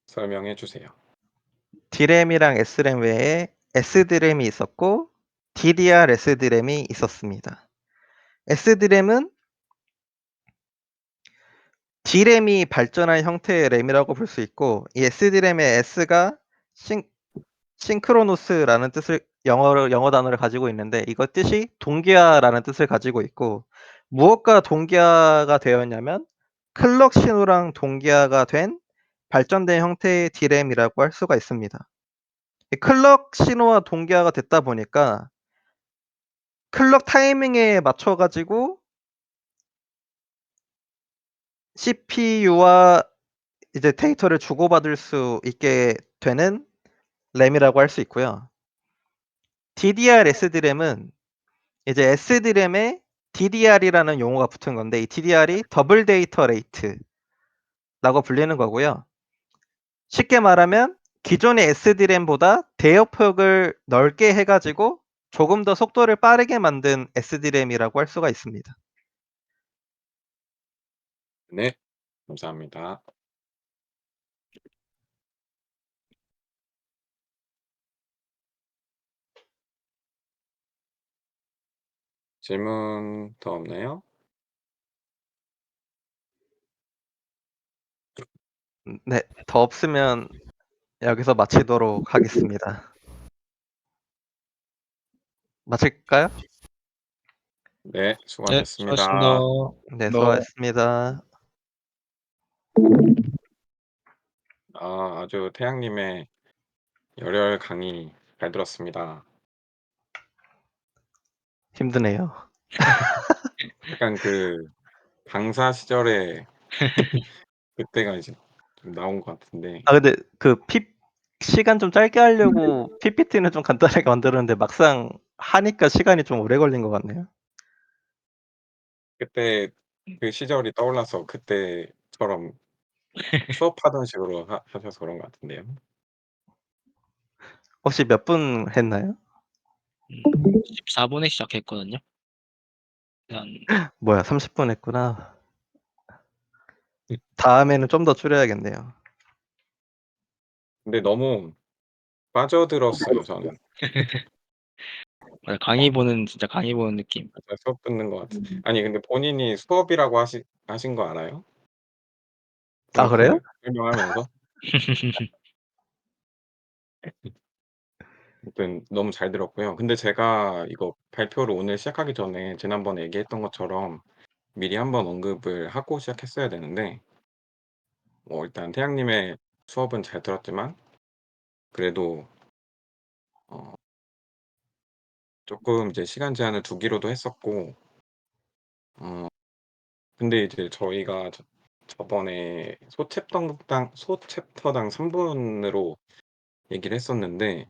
설명해 주세요. D램이랑 SR램 외에 SD램이 있었고 DDR SD램이 있었습니다. SD램은 D램이 발전한 형태의 램이라고 볼 수 있고 이 SD램의 S가 싱크로노스라는 뜻을 영어 단어를 가지고 있는데 이거 뜻이 동기화라는 뜻을 가지고 있고 무엇과 동기화가 되었냐면 클럭 신호랑 동기화가 된 발전된 형태의 D램이라고 할 수가 있습니다. 이 클럭 신호와 동기화가 됐다 보니까 클럭 타이밍에 맞춰 가지고 CPU와 이제 데이터를 주고받을 수 있게 되는 램이라고 할 수 있고요. DDR SD램은 이제 SD램에 DDR이라는 용어가 붙은 건데 이 DDR이 더블 데이터 레이트라고 불리는 거고요. 쉽게 말하면 기존의 SD램보다 대역폭을 넓게 해 가지고 조금 더 속도를 빠르게 만든 SD램이라고 할 수가 있습니다. 네. 감사합니다. 질문 더 없나요? 네. 더 없으면 여기서 마치도록 하겠습니다. 마칠까요? 네. 네, 수고하셨습니다. 수고하셨습니다. 네. 너 수고하셨습니다. 아주 태양님의 열혈 강의 잘 들었습니다. 힘드네요. 약간 그 강사 시절에 그때가 이제 좀 나온 것 같은데 아 근데 시간 좀 짧게 하려고 PPT는 좀 간단하게 만들었는데 막상 하니까 시간이 좀 오래 걸린 것 같네요. 그때 그 시절이 떠올라서 그때처럼 수업하던 식으로 하셔서 그런 것 같은데요. 혹시 몇 분 했나요? 14분에 시작했거든요. 한 뭐야 30분 했구나. 다음에는 좀 더 줄여야겠네요. 근데 너무 빠져들었어요 저는. 진짜 강의 보는 느낌. 맞아요. 수업 듣는 것 같아. 아니 근데 본인이 수업이라고 하신 거 알아요? 아 그래요? 설명하면서? 아무튼 너무 잘 들었고요. 근데 제가 이거 발표를 오늘 시작하기 전에 지난번에 얘기했던 것처럼 미리 한번 언급을 하고 시작했어야 되는데 일단 태양님의 수업은 잘 들었지만 그래도 어 쪼끔 이제 시간 제한을 두기로도 했었고 근데 이제 저희가 저번에 소챕터당 3분으로 얘기를 했었는데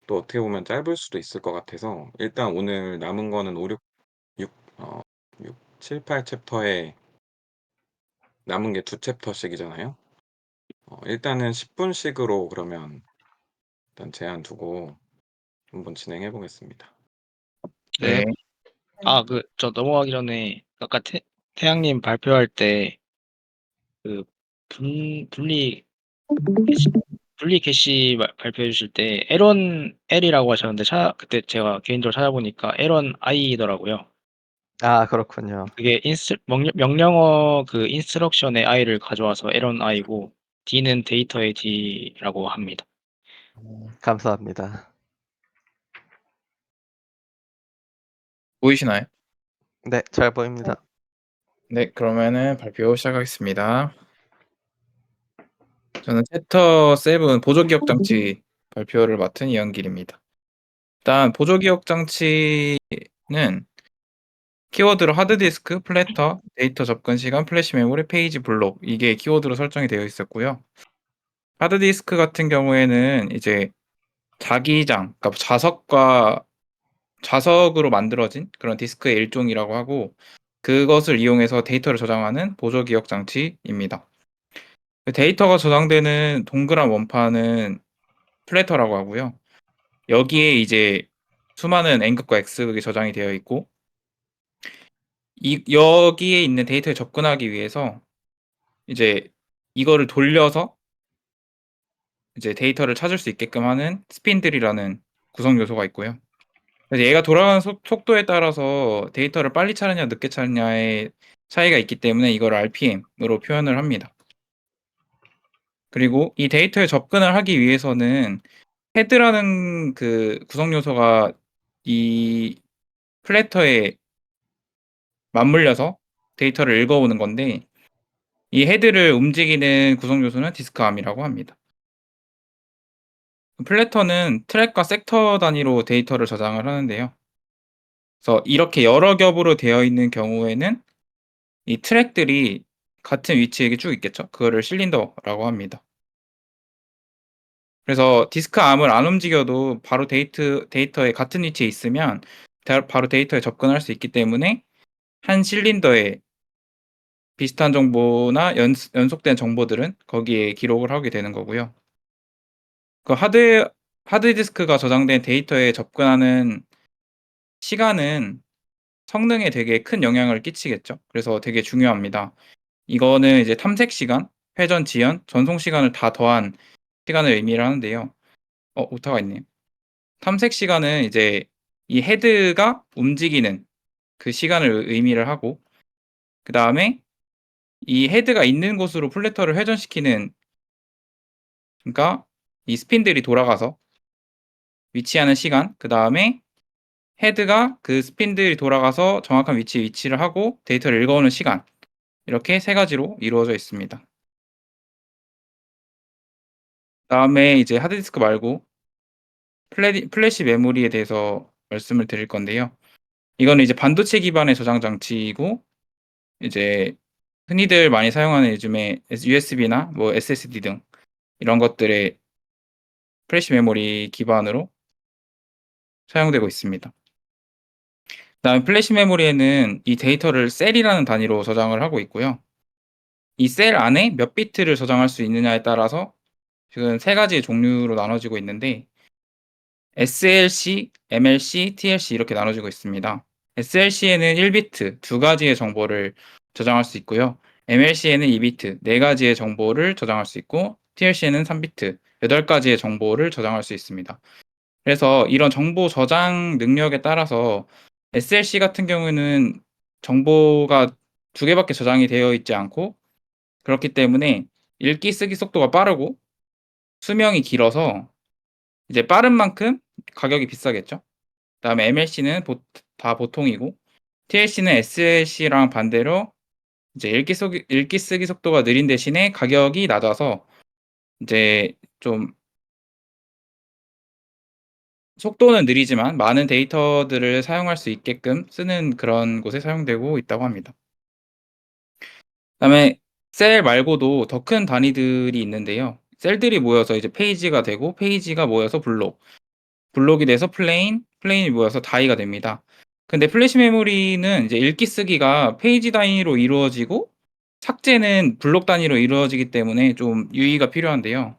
또 어떻게 보면 짧을 수도 있을 것 같아서 일단 오늘 남은 거는 5, 6, 7, 8 챕터에 남은 게 2 챕터씩이잖아요. 일단은 10분씩으로 그러면 일단 제한 두고 한번 진행해 보겠습니다. 네. 네. 저 넘어가기 전에 아까 태양님 발표할 때 그 분리 캐시 발표해 주실 때 L1 L이라고 하셨는데 그때 제가 개인적으로 찾아보니까 L1 I더라고요. 아, 그렇군요. 그게 명령어 그 인스트럭션의 I를 가져와서 L1 I고 D는 데이터의 D라고 합니다. 감사합니다. 보이시나요? 네, 잘 보입니다. 네, 그러면은 발표 시작하겠습니다. 저는 챕터 7 보조기억 장치 발표를 맡은 이현길입니다. 일단 보조기억 장치는 키워드로 하드디스크, 플래터, 데이터 접근 시간, 플래시 메모리, 페이지 블록 이게 키워드로 설정이 되어 있었고요. 하드디스크 같은 경우에는 이제 자기장, 그러니까 자석으로 만들어진 그런 디스크의 일종이라고 하고 그것을 이용해서 데이터를 저장하는 보조기억 장치입니다. 데이터가 저장되는 동그란 원판은 플래터라고 하고요. 여기에 이제 수많은 N극과 X극이 저장이 되어 있고 여기에 있는 데이터에 접근하기 위해서 이제 이거를 돌려서 이제 데이터를 찾을 수 있게끔 하는 스핀들이라는 구성 요소가 있고요. 그래서 얘가 돌아가는 속도에 따라서 데이터를 빨리 찾느냐 늦게 찾느냐의 차이가 있기 때문에 이걸 RPM으로 표현을 합니다. 그리고 이 데이터에 접근을 하기 위해서는 헤드라는 그 구성 요소가 이 플래터에 맞물려서 데이터를 읽어오는 건데 이 헤드를 움직이는 구성 요소는 디스크암이라고 합니다. 플래터는 트랙과 섹터 단위로 데이터를 저장을 하는데요. 그래서 이렇게 여러 겹으로 되어 있는 경우에는 이 트랙들이 같은 위치에 쭉 있겠죠. 그거를 실린더라고 합니다. 그래서 디스크암을 안 움직여도 바로 데이터에 같은 위치에 있으면 바로 데이터에 접근할 수 있기 때문에 한 실린더에 비슷한 정보나 연속된 정보들은 거기에 기록을 하게 되는 거고요. 그 하드디스크가 저장된 데이터에 접근하는 시간은 성능에 되게 큰 영향을 끼치겠죠. 그래서 되게 중요합니다. 이거는 이제 탐색 시간, 회전 지연, 전송 시간을 다 더한 시간을 의미를 하는데요. 오타가 있네요. 탐색 시간은 이제 이 헤드가 움직이는 그 시간을 의미를 하고 그다음에 이 헤드가 있는 곳으로 플래터를 회전시키는 그러니까 이 스핀들이 돌아가서 위치하는 시간, 그다음에 헤드가 그 스핀들이 돌아가서 정확한 위치에 위치를 하고 데이터를 읽어오는 시간 이렇게 세 가지로 이루어져 있습니다. 그다음에 이제 하드디스크 말고 플래시 메모리에 대해서 말씀을 드릴 건데요. 이거는 이제 반도체 기반의 저장 장치이고 이제 흔히들 많이 사용하는 요즘에 USB나 뭐 SSD 등 이런 것들의 플래시 메모리 기반으로 사용되고 있습니다. 그다음에 플래시 메모리에는 이 데이터를 셀이라는 단위로 저장을 하고 있고요. 이 셀 안에 몇 비트를 저장할 수 있느냐에 따라서 지금 세 가지의 종류로 나눠지고 있는데 SLC, MLC, TLC 이렇게 나눠지고 있습니다. SLC에는 1비트 2가지의 정보를 저장할 수 있고요. MLC에는 2비트 4가지의 정보를 저장할 수 있고 TLC에는 3비트 8가지의 정보를 저장할 수 있습니다. 그래서 이런 정보 저장 능력에 따라서 SLC 같은 경우에는 정보가 2개밖에 저장이 되어 있지 않고 그렇기 때문에 읽기 쓰기 속도가 빠르고 수명이 길어서 이제 빠른 만큼 가격이 비싸겠죠. 그다음에 MLC는 다 보통이고 TLC는 SLC랑 반대로 이제 읽기 쓰기 속도가 느린 대신에 가격이 낮아서 이제 좀 속도는 느리지만 많은 데이터들을 사용할 수 있게끔 쓰는 그런 곳에 사용되고 있다고 합니다. 그다음에 셀 말고도 더 큰 단위들이 있는데요. 셀들이 모여서 이제 페이지가 되고 페이지가 모여서 블록, 블록이 돼서 플레인, 플레인이 모여서 다이가 됩니다. 근데 플래시 메모리는 이제 읽기 쓰기가 페이지 단위로 이루어지고 삭제는 블록 단위로 이루어지기 때문에 좀 유의가 필요한데요.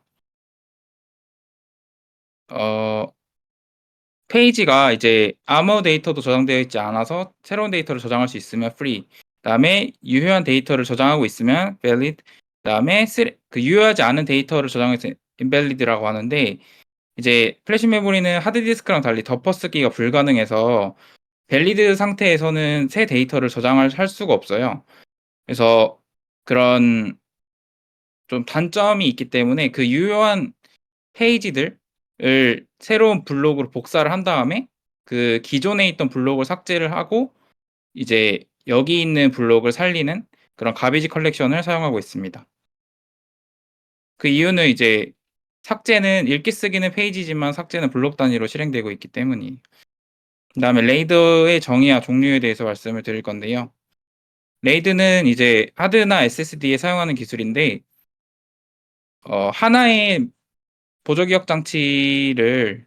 페이지가 이제 아무 데이터도 저장되어 있지 않아서 새로운 데이터를 저장할 수 있으면 free, 그다음에 유효한 데이터를 저장하고 있으면 valid, 그다음에 그 유효하지 않은 데이터를 저장해서 invalid라고 하는데, 이제 플래시 메모리는 하드디스크랑 달리 덮어쓰기가 불가능해서 밸리드 상태에서는 새 데이터를 할 수가 없어요. 그래서 그런 좀 단점이 있기 때문에 그 유효한 페이지들을 새로운 블록으로 복사를 한 다음에 그 기존에 있던 블록을 삭제를 하고 이제 여기 있는 블록을 살리는 그런 가비지 컬렉션을 사용하고 있습니다. 그 이유는 이제 삭제는 읽기 쓰기는 페이지지만 삭제는 블록 단위로 실행되고 있기 때문이에요. 그다음에 레이드의 정의와 종류에 대해서 말씀을 드릴 건데요. 레이드는 이제 하드나 SSD에 사용하는 기술인데 하나의 보조기억 장치를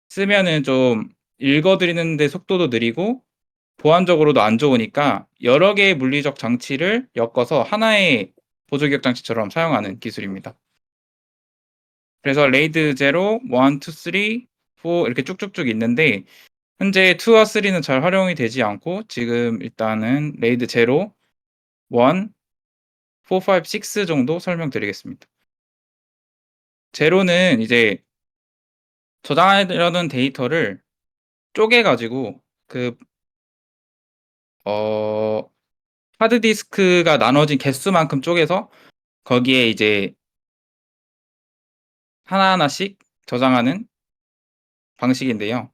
쓰면은 좀 읽어드리는데 속도도 느리고 보안적으로도 안 좋으니까 여러 개의 물리적 장치를 엮어서 하나의 보조기억 장치처럼 사용하는 기술입니다. 그래서 레이드 0, 1, 2, 3, 4 이렇게 쭉쭉쭉 있는데 현재 2와 3는 잘 활용이 되지 않고 지금 일단은 레이드 0, 1, 4, 5, 6 정도 설명드리겠습니다. 0는 이제 저장하려는 데이터를 쪼개가지고 그 하드디스크가 나눠진 개수만큼 쪼개서 거기에 이제 하나하나씩 저장하는 방식인데요.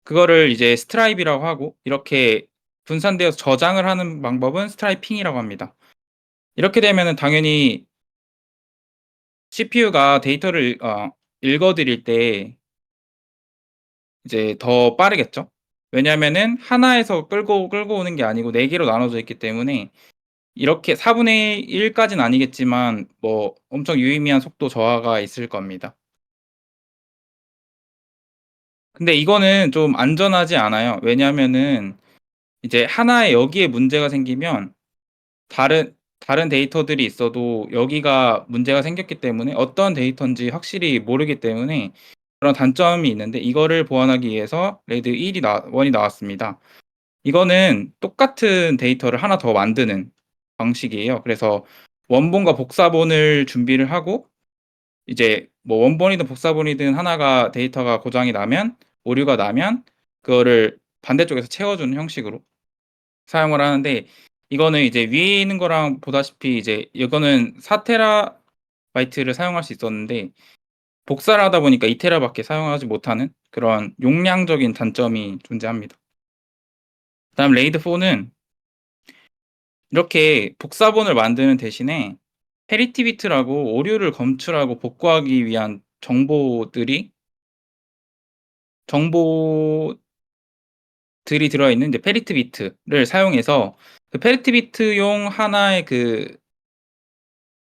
그거를 이제 스트라이브라고 하고 이렇게 분산되어서 저장을 하는 방법은 스트라이핑이라고 합니다. 이렇게 되면은 당연히 CPU가 데이터를 읽어드릴 때 이제 더 빠르겠죠. 왜냐면은 하나에서 끌고 오는 게 아니고 4개로 나눠져 있기 때문에 이렇게 4분의 1까지는 아니겠지만 뭐 엄청 유의미한 속도 저하가 있을 겁니다. 근데 이거는 좀 안전하지 않아요. 왜냐면은 이제 하나에 여기에 문제가 생기면 다른 데이터들이 있어도 여기가 문제가 생겼기 때문에 어떤 데이터인지 확실히 모르기 때문에 그런 단점이 있는데 이거를 보완하기 위해서 레이드 1이 1이 나왔습니다. 이거는 똑같은 데이터를 하나 더 만드는 방식이에요. 그래서 원본과 복사본을 준비를 하고 이제 뭐 원본이든 복사본이든 하나가 데이터가 고장이 나면 오류가 나면 그거를 반대쪽에서 채워주는 형식으로 사용을 하는데 이거는 이제 위에 있는 거랑 보다시피 이제 이거는 4TB를 사용할 수 있었는데 복사를 하다 보니까 2TB밖에 사용하지 못하는 그런 용량적인 단점이 존재합니다. 그다음 레이드 4는 이렇게 복사본을 만드는 대신에 페리티비트라고 오류를 검출하고 복구하기 위한 정보들이 들어있는 이제 페리티비트를 사용해서 그 페리티비트용 하나의 그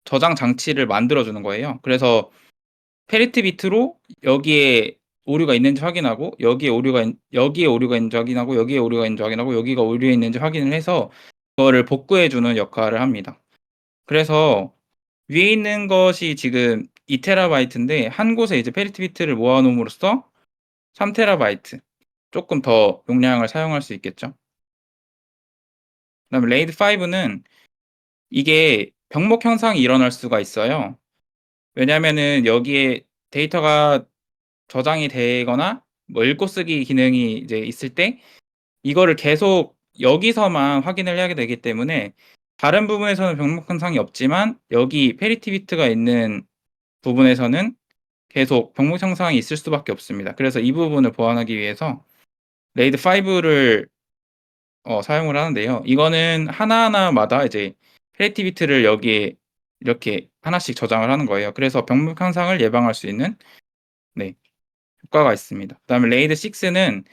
저장 장치를 만들어 주는 거예요. 그래서 페리티비트로 여기에 오류가 있는지 확인하고 여기에 오류가 있는지 확인하고 여기에 오류가 있는지 확인하고 여기가 오류가 있는지 확인을 해서 그거를 복구해 주는 역할을 합니다. 그래서 위에 있는 것이 지금 2TB인데 한 곳에 이제 페리티비트를 모아 놓음으로써 3TB 조금 더 용량을 사용할 수 있겠죠. 그다음에 레이드 5는 이게 병목 현상이 일어날 수가 있어요. 왜냐면은 여기에 데이터가 저장이 되거나 뭐 읽고 쓰기 기능이 이제 있을 때 이거를 계속 여기서만 확인을 해야 되기 때문에 다른 부분에서는 병목 현상이 없지만 여기 페리티비트가 있는 부분에서는 계속 병목 현상이 있을 수밖에 없습니다. 그래서 이 부분을 보완하기 위해서 레이드 5를 사용을 하는데요. 이거는 하나하나마다 이제 크리에이티비티를 여기에 이렇게 하나씩 저장을 하는 거예요. 그래서 병목 현상을 예방할 수 있는 네, 효과가 있습니다. 그다음에 레이드 6는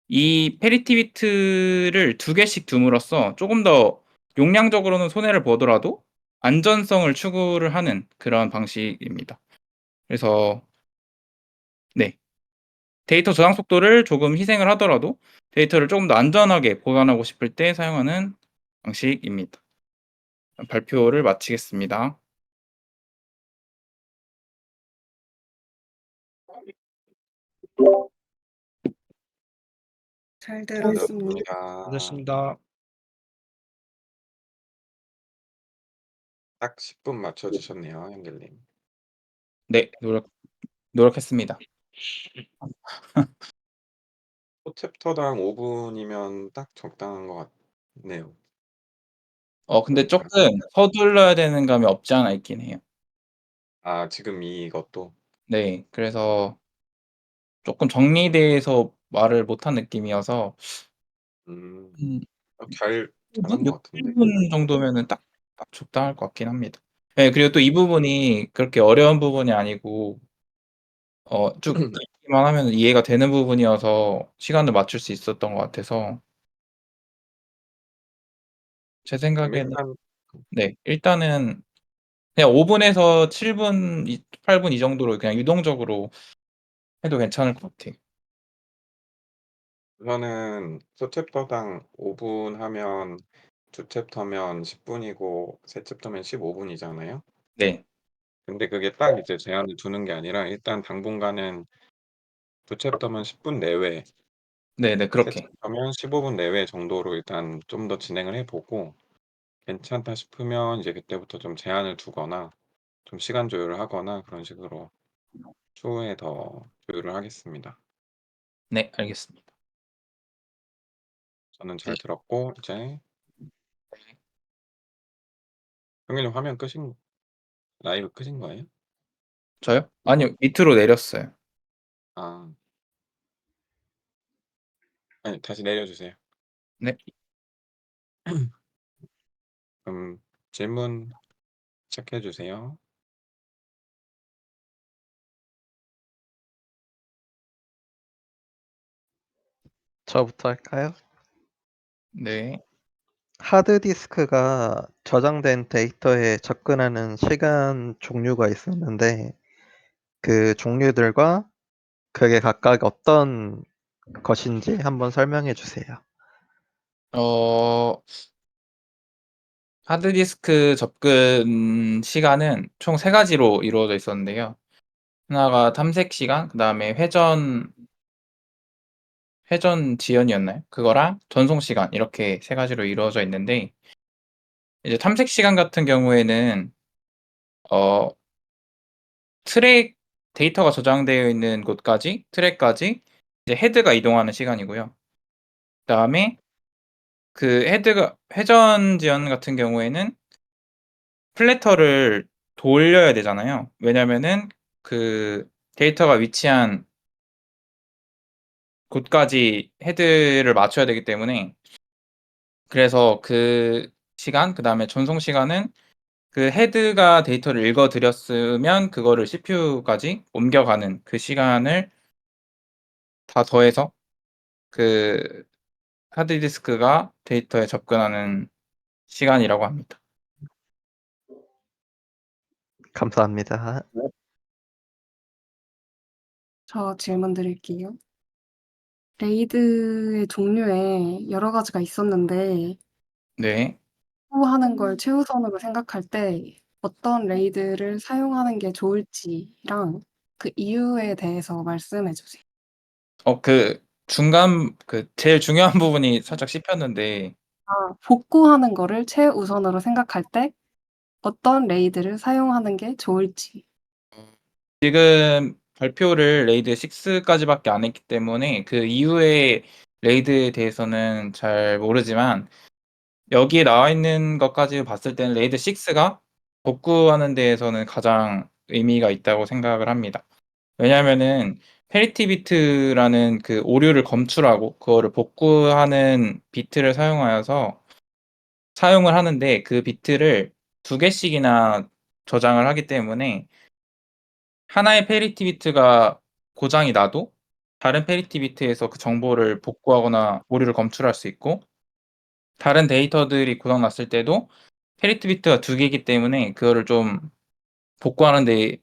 이 페리티비트를 2개씩 둠으로써 조금 더 용량적으로는 손해를 보더라도 안전성을 추구를 하는 그런 방식입니다. 그래서 네. 데이터 저장 속도를 조금 희생을 하더라도 데이터를 조금 더 안전하게 보관하고 싶을 때 사용하는 방식입니다. 발표를 마치겠습니다. 잘 들었습니다. 감사합니다. 고맙습니다. 딱 10분 맞춰주셨네요, 현길님. 네. 노력했습니다. 챕터당 5분이면 딱 적당한 것 같네요. 근데 보니까. 조금 서둘러야 되는 감이 없지 않아 있긴 해요. 아, 지금 이것도? 네. 그래서 조금 정리돼서 말을 못한 느낌이어서 음, 음 잘한 것 6, 같은데. 7분 정도면은 딱 적당할 것 같긴 합니다. 네. 그리고 또 이 부분이 그렇게 어려운 부분이 아니고 쭉 듣기만 하면 이해가 되는 부분이어서 시간을 맞출 수 있었던 것 같아서 제 그럼 생각에는 일단 네. 일단은 그냥 5 분에서 7 분, 8 분 이 정도로 그냥 유동적으로 해도 괜찮을 것 같아요. 우선은 소챕터당 5분 하면 2챕터면 10분이고 3챕터면 15분이잖아요. 네. 근데 그게 딱 이제 제한을 두는 게 아니라 일단 당분간은 2챕터면 10분 내외, 네네. 그렇게. 3챕터면 15분 내외 정도로 일단 좀 더 진행을 해 보고 괜찮다 싶으면 이제 그때부터 좀 제한을 두거나 좀 시간 조율을 하거나 그런 식으로 추후에 더 조율을 하겠습니다. 네. 알겠습니다. 저는 네. 잘 들었고 이제 형님 화면 끄신 라이브 끄신 거예요? 저요? 아니요. 밑으로 내렸어요. 아. 아니 다시 내려주세요. 네. 그럼 질문 시작해 주세요. 저부터 할까요? 네. 하드디스크가 저장된 데이터에 접근하는 시간 종류가 있었는데 그 종류들과 그게 각각 어떤 것인지 한번 설명해 주세요. 어 하드디스크 접근 시간은 총 3 가지로 이루어져 있었는데요. 하나가 탐색 시간, 그다음에 회전 지연이었나요? 그거랑 전송 시간 이렇게 3 가지로 이루어져 있는데 이제 탐색 시간 같은 경우에는 어 트랙 데이터가 저장되어 있는 곳까지 트랙까지 이제 헤드가 이동하는 시간이고요. 그다음에 그 헤드가 회전 지연 같은 경우에는 플래터를 돌려야 되잖아요. 왜냐면은 그 데이터가 위치한 곳까지 헤드를 맞춰야 되기 때문에 그래서 그 시간 그다음에 전송 시간은 그 헤드가 데이터를 읽어 들였으면 그거를 CPU까지 옮겨가는 그 시간을 다 더해서 그 하드디스크가 데이터에 접근하는 시간이라고 합니다. 감사합니다. 저 질문 드릴게요. 레이드의 종류에 여러 가지가 있었는데 네. 하는 걸 최우선으로 생각할 때 어떤 레이드를 사용하는 게 좋을지랑 그 이유에 대해서 말씀해 주세요. 그 중간 그 제일 중요한 부분이 살짝 씹혔는데 복구하는 거를 최우선으로 생각할 때 어떤 레이드를 사용하는 게 좋을지. 지금 발표를 레이드 6 까지밖에 안 했기 때문에 그 이후의 레이드에 대해서는 잘 모르지만 여기에 나와 있는 것까지 봤을 때는 레이드 6가 복구하는 데에서는 가장 의미가 있다고 생각을 합니다. 왜냐하면은 페리티 비트라는 그 오류를 검출하고 그거를 복구하는 비트를 사용을 하는데 그 비트를 2 개씩이나 저장을 하기 때문에 하나의 페리티 비트가 고장이 나도 다른 페리티 비트에서 그 정보를 복구하거나 오류를 검출할 수 있고 다른 데이터들이 고장 났을 때도 페리트 비트가 2개이기 때문에 그거를 좀 복구하는 데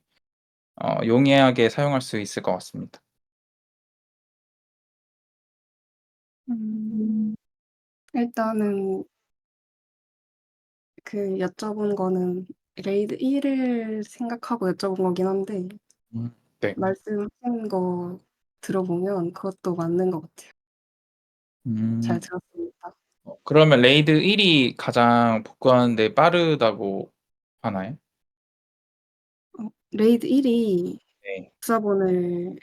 용이하게 사용할 수 있을 것 같습니다. 일단은 그 여쭤본 거는 레이드 1을 생각하고 여쭤본 거긴 한데 네. 말씀하신 거 들어보면 그것도 맞는 것 같아요. 잘 들었습니다. 그러면 레이드 1이 가장 복구하는 데 빠르다고 하나요? 레이드 1이 네. 복사본을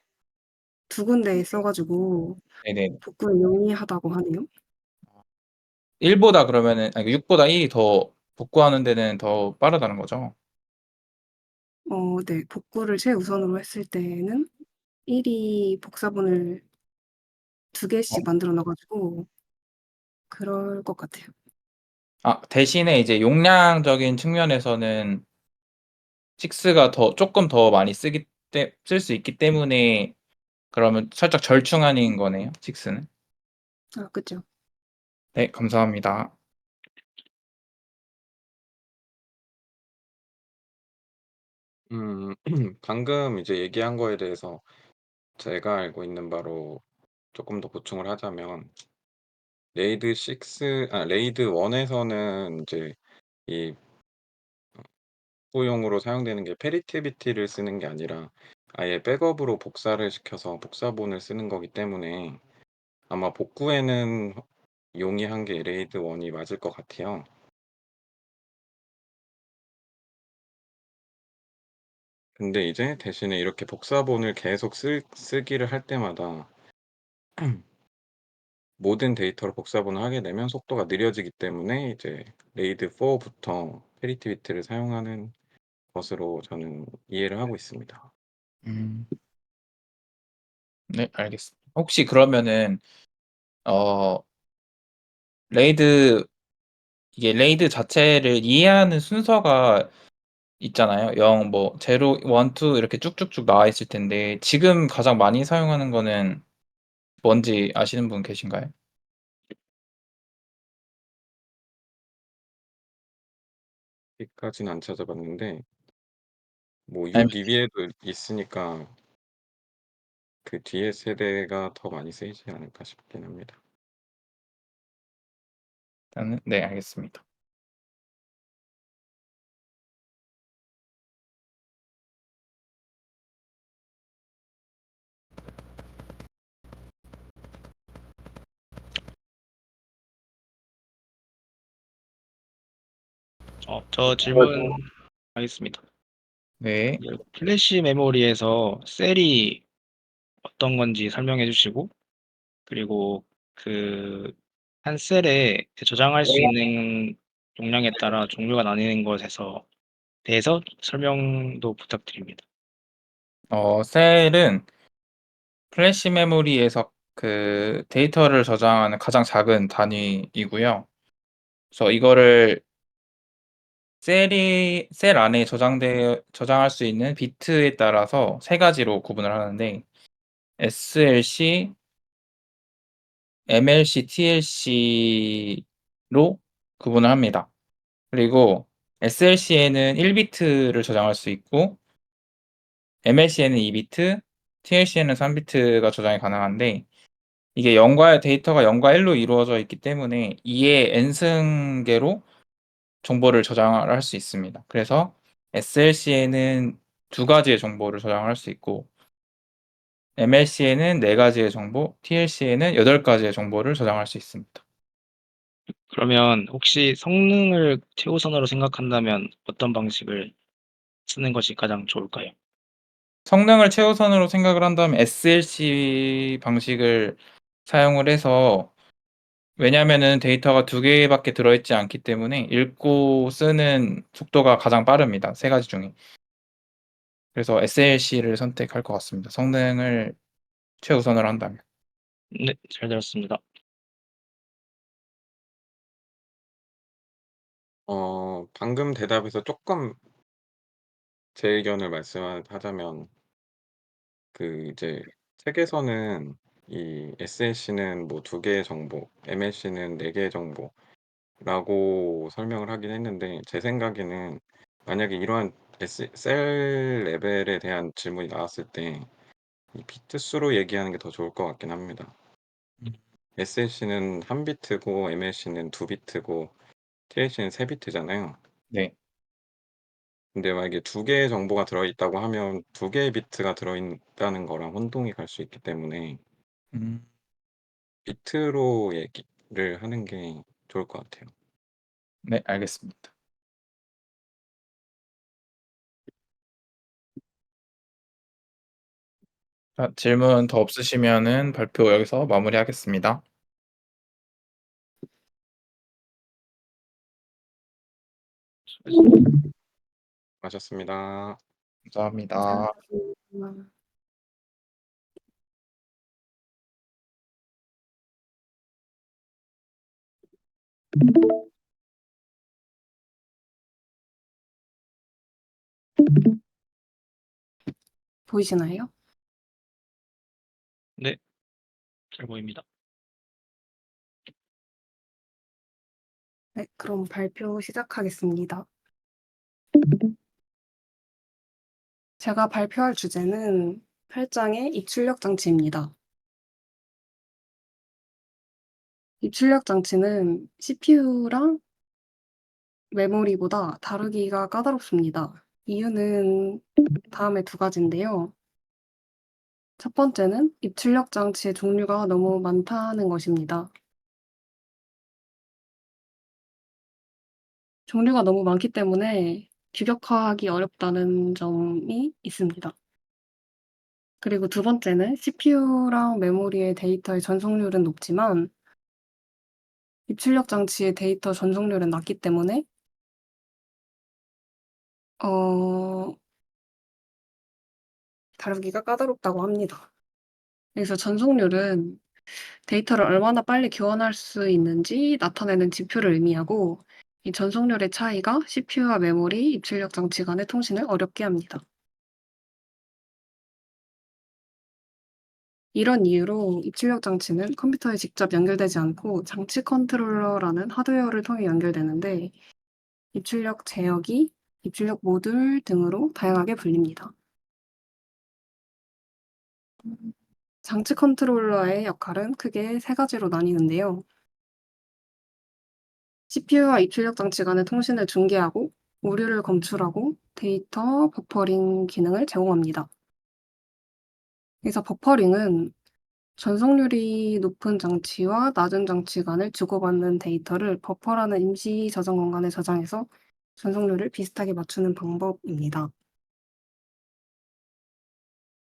2군데에 써 가지고 네네. 복구에 용이하다고 하네요. 1보다 그러면은 6보다 1이 더 복구하는 데는 더 빠르다는 거죠? 네. 복구를 최우선으로 했을 때에는 1이 복사본을 2개씩 만들어 놔 가지고 그럴 것 같아요. 대신에 이제 용량적인 측면에서는 6가 쪼끔 더 많이 쓸 수 있기 때문에 그러면 살짝 절충안인 거네요, 6는. 그쵸. 네, 감사합니다. 방금 이제 얘기한 거에 대해서 제가 알고 있는 바로 조금 더 보충을 하자면 레이드 1 에서는 이제 이 복구용으로 사용되는 게 페리티비티를 쓰는 게 아니라 아예 백업으로 복사를 시켜서 복사본을 쓰는 거기 때문에 아마 복구에는 용이한 게 레이드 1이 맞을 것 같아요. 근데 이제 대신에 이렇게 복사본을 계속 쓰기를 할 때마다 모든 데이터를 복사본을 하게 되면 속도가 느려지기 때문에 이제 레이드 4 부터 페리티비트를 사용하는 것으로 저는 이해를 하고 있습니다. 음. 네, 알겠습니다. 혹시 그러면은 어 레이드 이게 레이드 자체를 이해하는 순서가 있잖아요. 0 뭐 0, 1, 2 이렇게 쭉쭉쭉 나와 있을 텐데 지금 가장 많이 사용하는 거는 뭔지 아시는 분 계신가요? 여기까지는 안 찾아봤는데 뭐 아니면 6 이외에도 있으니까 그 뒤에 세대가 더 많이 쓰이지 않을까 싶긴 합니다. 일단은 네, 알겠습니다. 저 질문하겠습니다. 네. 플래시 메모리에서 셀이 어떤 건지 설명해 주시고, 그리고 그 한 셀에 저장할 수 있는 용량에 따라 종류가 나뉘는 것에서 대해서 설명도 부탁드립니다. 셀은 플래시 메모리에서 그 데이터를 저장하는 가장 작은 단위이고요. 그래서 이거를 셀 안에 저장할 수 있는 비트에 따라서 3가지로 구분을 하는데 SLC, MLC, TLC로 구분을 합니다. 그리고 SLC에는 1비트를 저장할 수 있고 MLC에는 2비트, TLC에는 3비트가 저장이 가능한데 이게 데이터가 0과 1로 이루어져 있기 때문에 2의 n승계로 정보를 저장을 할 수 있습니다. 그래서 SLC에는 2가지의 정보를 저장을 할 수 있고 MLC에는 4가지의 정보, TLC에는 8가지의 정보를 저장할 수 있습니다. 그러면 혹시 성능을 최우선으로 생각한다면 어떤 방식을 쓰는 것이 가장 좋을까요? 성능을 최우선으로 생각을 한다면 SLC 방식을 사용을 해서 왜냐하면은 데이터가 2개밖에 들어있지 않기 때문에 읽고 쓰는 속도가 가장 빠릅니다. 3가지 중에. 그래서 SLC를 선택할 것 같습니다. 성능을 최우선으로 한다면. 네, 잘 들었습니다. 방금 대답에서 조금 제 의견을 말씀하자면 그 이제 책에서는 이 SLC는 뭐 2개의 정보, MLC는 4개의 정보 라고 설명을 하긴 했는데 제 생각에는 만약에 이러한 셀 레벨에 대한 질문이 나왔을 때 이 비트 수로 얘기하는 게 더 좋을 것 같긴 합니다. 음. SLC는 1 비트고 MLC는 2 비트고 TLC는 3 비트잖아요. 네. 근데 만약에 2 개의 정보가 들어있다고 하면 2 개의 비트가 들어있다는 거랑 혼동이 갈 수 있기 때문에 음. 비트로 얘기를 하는 게 좋을 것 같아요. 네, 알겠습니다. 자, 질문 더 없으시면은 발표 여기서 마무리하겠습니다. 수고하셨습니다. 감사합니다. 고생하셨습니다. 보이시나요? 네. 잘 보입니다. 네, 그럼 발표 시작하겠습니다. 제가 발표할 주제는 8장의 입출력 장치입니다. 입출력 장치는 CPU랑 메모리보다 다루기가 까다롭습니다. 이유는 다음에 2 가지인데요. 첫 번째는 입출력 장치의 종류가 너무 많다는 것입니다. 종류가 너무 많기 때문에 규격화하기 어렵다는 점이 있습니다. 그리고 2 번째는 CPU랑 메모리의 데이터의 전송률은 높지만 입출력 장치의 데이터 전송률은 낮기 때문에 다루기가 까다롭다고 합니다. 그래서 전송률은 데이터를 얼마나 빨리 교환할 수 있는지 나타내는 지표를 의미하고 이 전송률의 차이가 CPU와 메모리, 입출력 장치 간의 통신을 어렵게 합니다. 이런 이유로 입출력 장치는 컴퓨터에 직접 연결되지 않고 장치 컨트롤러라는 하드웨어를 통해 연결되는데 입출력 제어기, 입출력 모듈 등으로 다양하게 불립니다. 장치 컨트롤러의 역할은 크게 3 가지로 나뉘는데요. CPU와 입출력 장치 간의 통신을 중계하고 오류를 검출하고 데이터 버퍼링 기능을 제공합니다. 그래서 버퍼링은 전송률이 높은 장치와 낮은 장치 간을 주고받는 데이터를 버퍼라는 임시 저장 공간에 저장해서 전송률을 비슷하게 맞추는 방법입니다.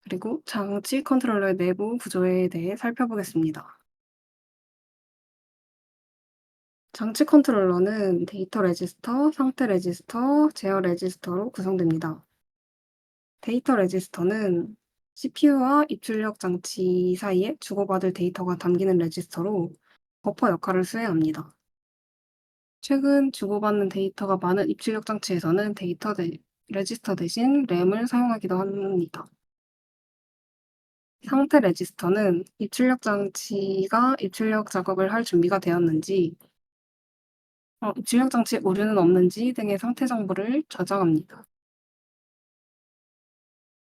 그리고 장치 컨트롤러의 내부 구조에 대해 살펴보겠습니다. 장치 컨트롤러는 데이터 레지스터, 상태 레지스터, 제어 레지스터로 구성됩니다. 데이터 레지스터는 CPU와 입출력 장치 사이에 주고받을 데이터가 담기는 레지스터로 버퍼 역할을 수행합니다. 최근 주고받는 데이터가 많은 입출력 장치에서는 레지스터 대신 램을 사용하기도 합니다. 상태 레지스터는 입출력 장치가 입출력 작업을 할 준비가 되었는지, 입출력 장치에 오류는 없는지 등의 상태 정보를 저장합니다.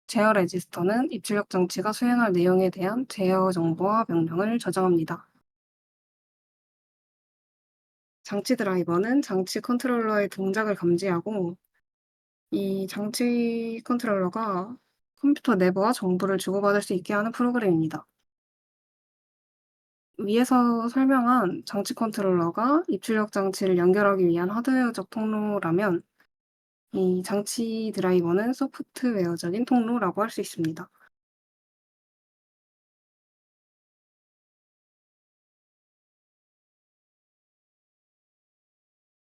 제어 레지스터는 입출력 장치가 수행할 내용에 대한 제어 정보와 명령을 저장합니다. 장치 드라이버는 장치 컨트롤러의 동작을 감지하고 이 장치 컨트롤러가 컴퓨터 내부와 정보를 주고받을 수 있게 하는 프로그램입니다. 위에서 설명한 장치 컨트롤러가 입출력 장치를 연결하기 위한 하드웨어적 통로라면 이 장치 드라이버는 소프트웨어적인 통로라고 할 수 있습니다.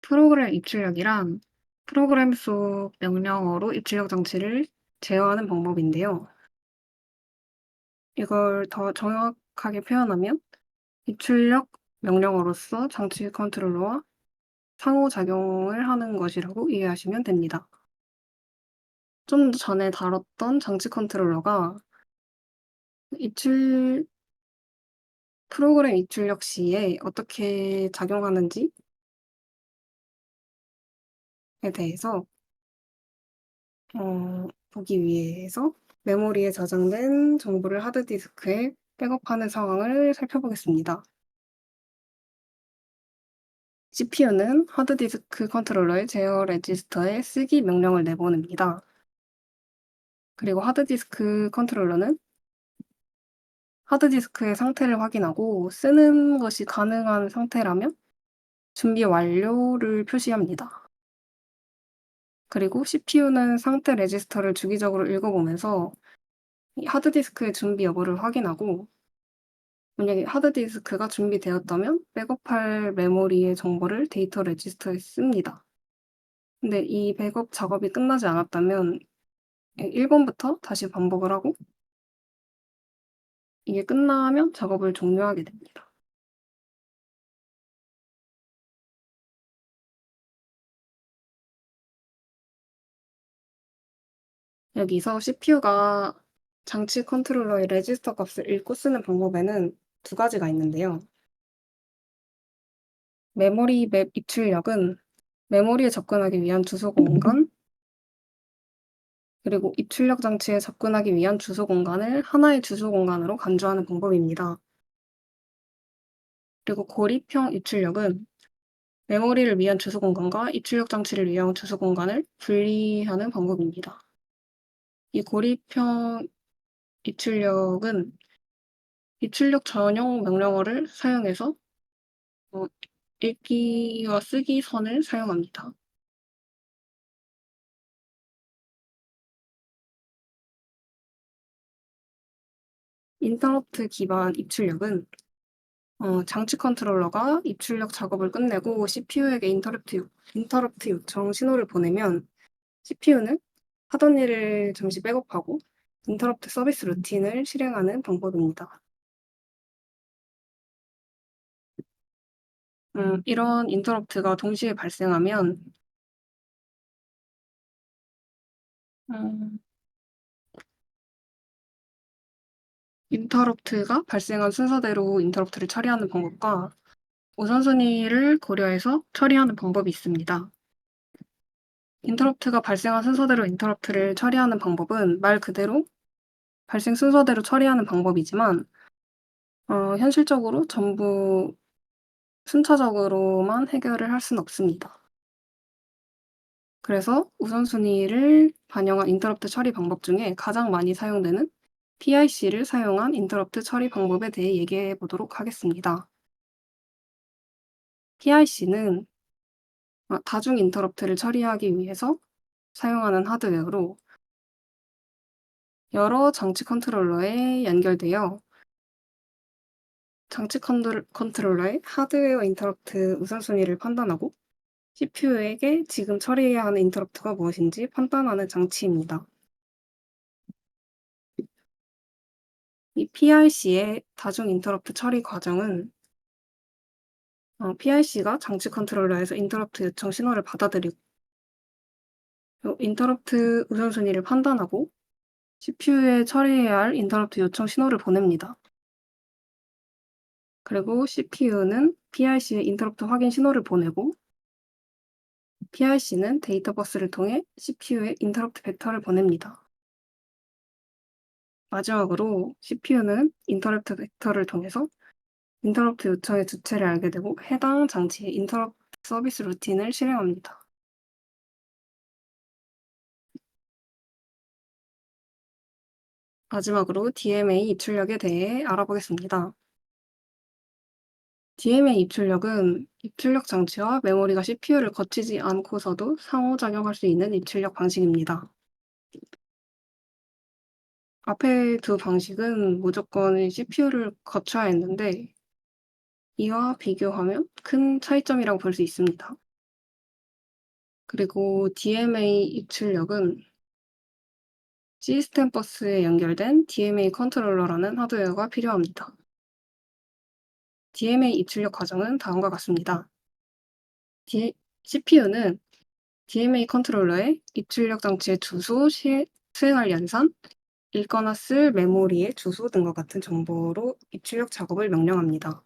프로그램 입출력이란 프로그램 속 명령어로 입출력 장치를 제어하는 방법인데요. 이걸 더 정확하게 표현하면 입출력 명령어로서 장치 컨트롤러와 상호작용을 하는 것이라고 이해하시면 됩니다. 좀 전에 다뤘던 장치 컨트롤러가 프로그램 입출력 시에 어떻게 작용하는지 대해서 보기 위해서 메모리에 저장된 정보를 하드디스크에 백업하는 상황을 살펴보겠습니다. CPU는 하드디스크 컨트롤러의 제어 레지스터에 쓰기 명령을 내보냅니다. 그리고 하드디스크 컨트롤러는 하드디스크의 상태를 확인하고 쓰는 것이 가능한 상태라면 준비 완료를 표시합니다. 그리고 CPU는 상태 레지스터를 주기적으로 읽어보면서 이 하드디스크의 준비 여부를 확인하고 만약에 하드디스크가 준비되었다면 백업할 메모리의 정보를 데이터 레지스터에 씁니다. 근데 이 백업 작업이 끝나지 않았다면 1번부터 다시 반복을 하고 이게 끝나면 작업을 종료하게 됩니다. 여기서 CPU가 장치 컨트롤러의 레지스터 값을 읽고 쓰는 방법에는 두 가지가 있는데요. 메모리 맵 입출력은 메모리에 접근하기 위한 주소 공간, 그리고 입출력 장치에 접근하기 위한 주소 공간을 하나의 주소 공간으로 간주하는 방법입니다. 그리고 고립형 입출력은 메모리를 위한 주소 공간과 입출력 장치를 위한 주소 공간을 분리하는 방법입니다. 이 고립형 입출력은 입출력 전용 명령어를 사용해서 읽기와 쓰기 선을 사용합니다. 인터럽트 기반 입출력은 장치 컨트롤러가 입출력 작업을 끝내고 CPU에게 인터럽트 요청 신호를 보내면 CPU는 하던 일을 잠시 백업하고 인터럽트 서비스 루틴을 실행하는 방법입니다. 이런 인터럽트가 동시에 발생하면 인터럽트가 발생한 순서대로 인터럽트를 처리하는 방법과 우선순위를 고려해서 처리하는 방법이 있습니다. 인터럽트가 발생한 순서대로 인터럽트를 처리하는 방법은 말 그대로 발생 순서대로 처리하는 방법이지만 현실적으로 전부 순차적으로만 해결을 할 수는 없습니다. 그래서 우선순위를 반영한 인터럽트 처리 방법 중에 가장 많이 사용되는 PIC를 사용한 인터럽트 처리 방법에 대해 얘기해 보도록 하겠습니다. PIC는 다중 인터럽트를 처리하기 위해서 사용하는 하드웨어로 여러 장치 컨트롤러에 연결되어 장치 컨트롤러의 하드웨어 인터럽트 우선순위를 판단하고 CPU에게 지금 처리해야 하는 인터럽트가 무엇인지 판단하는 장치입니다. 이 PIC의 다중 인터럽트 처리 과정은 PIC가 장치 컨트롤러에서 인터럽트 요청 신호를 받아들이고 인터럽트 우선순위를 판단하고 CPU에 처리해야 할 인터럽트 요청 신호를 보냅니다. 그리고 CPU는 PIC에 인터럽트 확인 신호를 보내고 PIC는 데이터 버스를 통해 CPU에 인터럽트 벡터를 보냅니다. 마지막으로 CPU는 인터럽트 벡터를 통해서 인터럽트 요청의 주체를 알게 되고 해당 장치의 인터럽트 서비스 루틴을 실행합니다. 마지막으로 DMA 입출력에 대해 알아보겠습니다. DMA 입출력은 입출력 장치와 메모리가 CPU를 거치지 않고서도 상호작용할 수 있는 입출력 방식입니다. 앞에 두 방식은 무조건 CPU를 거쳐야 했는데 이와 비교하면 큰 차이점이라고 볼 수 있습니다. 그리고 DMA 입출력은 시스템 버스에 연결된 DMA 컨트롤러라는 하드웨어가 필요합니다. DMA 입출력 과정은 다음과 같습니다. CPU는 DMA 컨트롤러에 입출력 장치의 주소, 수행할 연산, 읽거나 쓸 메모리의 주소 등과 같은 정보로 입출력 작업을 명령합니다.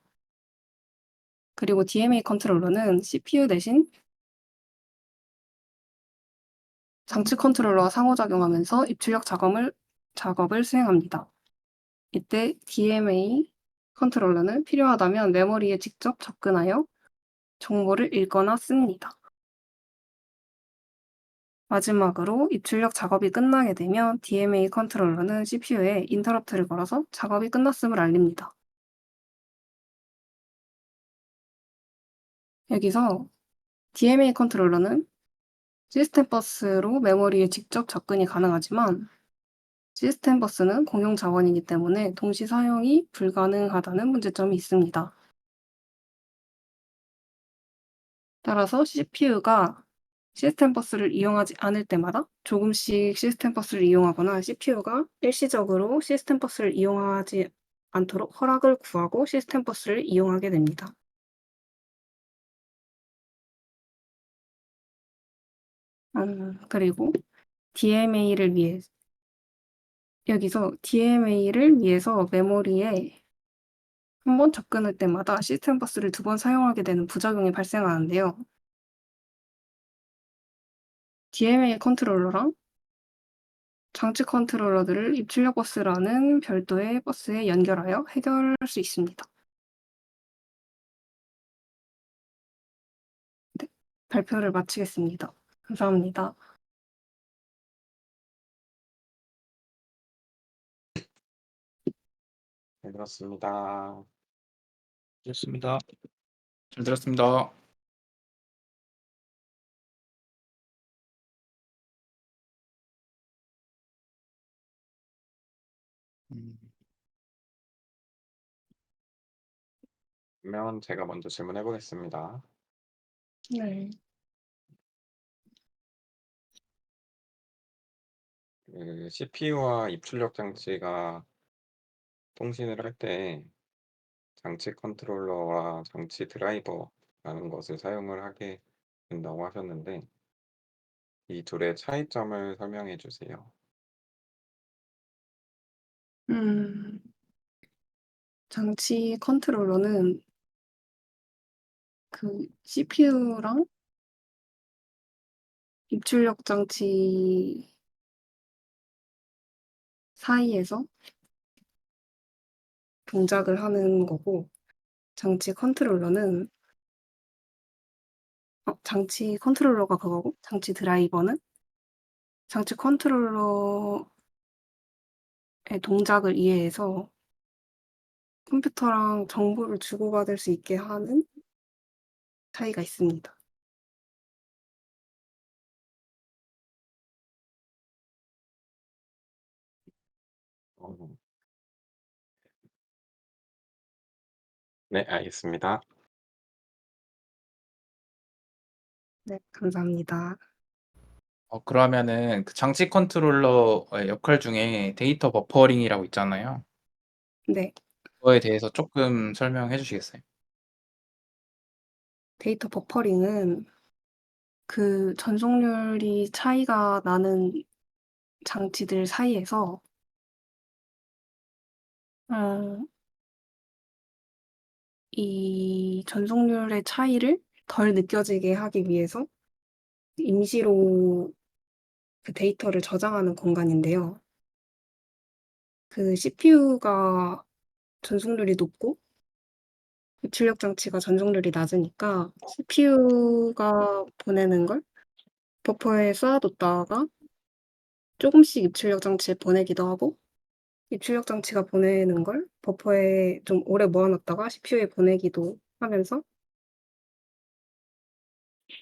그리고 DMA 컨트롤러는 CPU 대신 장치 컨트롤러와 상호작용하면서 입출력 작업을 수행합니다. 이때 DMA 컨트롤러는 필요하다면 메모리에 직접 접근하여 정보를 읽거나 씁니다. 마지막으로 입출력 작업이 끝나게 되면 DMA 컨트롤러는 CPU에 인터럽트를 걸어서 작업이 끝났음을 알립니다. 여기서 DMA 컨트롤러는 시스템 버스로 메모리에 직접 접근이 가능하지만 시스템 버스는 공용 자원이기 때문에 동시 사용이 불가능하다는 문제점이 있습니다. 따라서 CPU가 시스템 버스를 이용하지 않을 때마다 조금씩 시스템 버스를 이용하거나 CPU가 일시적으로 시스템 버스를 이용하지 않도록 허락을 구하고 시스템 버스를 이용하게 됩니다. 그리고 DMA를 위해 여기서 DMA를 위해서 메모리에 한 번 접근할 때마다 시스템 버스를 2번 사용하게 되는 부작용이 발생하는데요. DMA 컨트롤러랑 장치 컨트롤러들을 입출력 버스라는 별도의 버스에 연결하여 해결할 수 있습니다. 네, 발표를 마치겠습니다. 감사합니다. 잘 들었습니다. 좋습니다. 잘 들었습니다. 음. 그러면 제가 먼저 질문해 보겠습니다. 네. 그 CPU와 입출력 장치가 통신을 할 때 장치 컨트롤러와 장치 드라이버라는 것을 사용을 하게 된다고 하셨는데 이 둘의 차이점을 설명해 주세요. 음, 장치 컨트롤러는 그 CPU랑 입출력 장치 사이에서 동작을 하는 거고, 장치 컨트롤러는 장치 컨트롤러가 그거고, 장치 드라이버는 장치 컨트롤러의 동작을 이해해서 컴퓨터랑 정보를 주고받을 수 있게 하는 차이가 있습니다. 어, 네, 알겠습니다. 네, 감사합니다. 그러면은 그 장치 컨트롤러의 역할 중에 데이터 버퍼링이라고 있잖아요. 네, 그거에 대해서 조금 설명해 주시겠어요? 데이터 버퍼링은 그 전속률이 차이가 나는 장치들 사이에서 어, 이 전속률의 차이를 덜 느껴지게 하기 위해서 임시로 그 데이터를 저장하는 공간인데요. 그 CPU가 전속률이 높고 입출력 장치가 전속률이 낮으니까 CPU가 보내는 걸 버퍼에 쌓아뒀다가 조금씩 입출력 장치에 보내기도 하고 입출력 장치가 보내는 걸 버퍼에 좀 오래 모아놨다가 CPU에 보내기도 하면서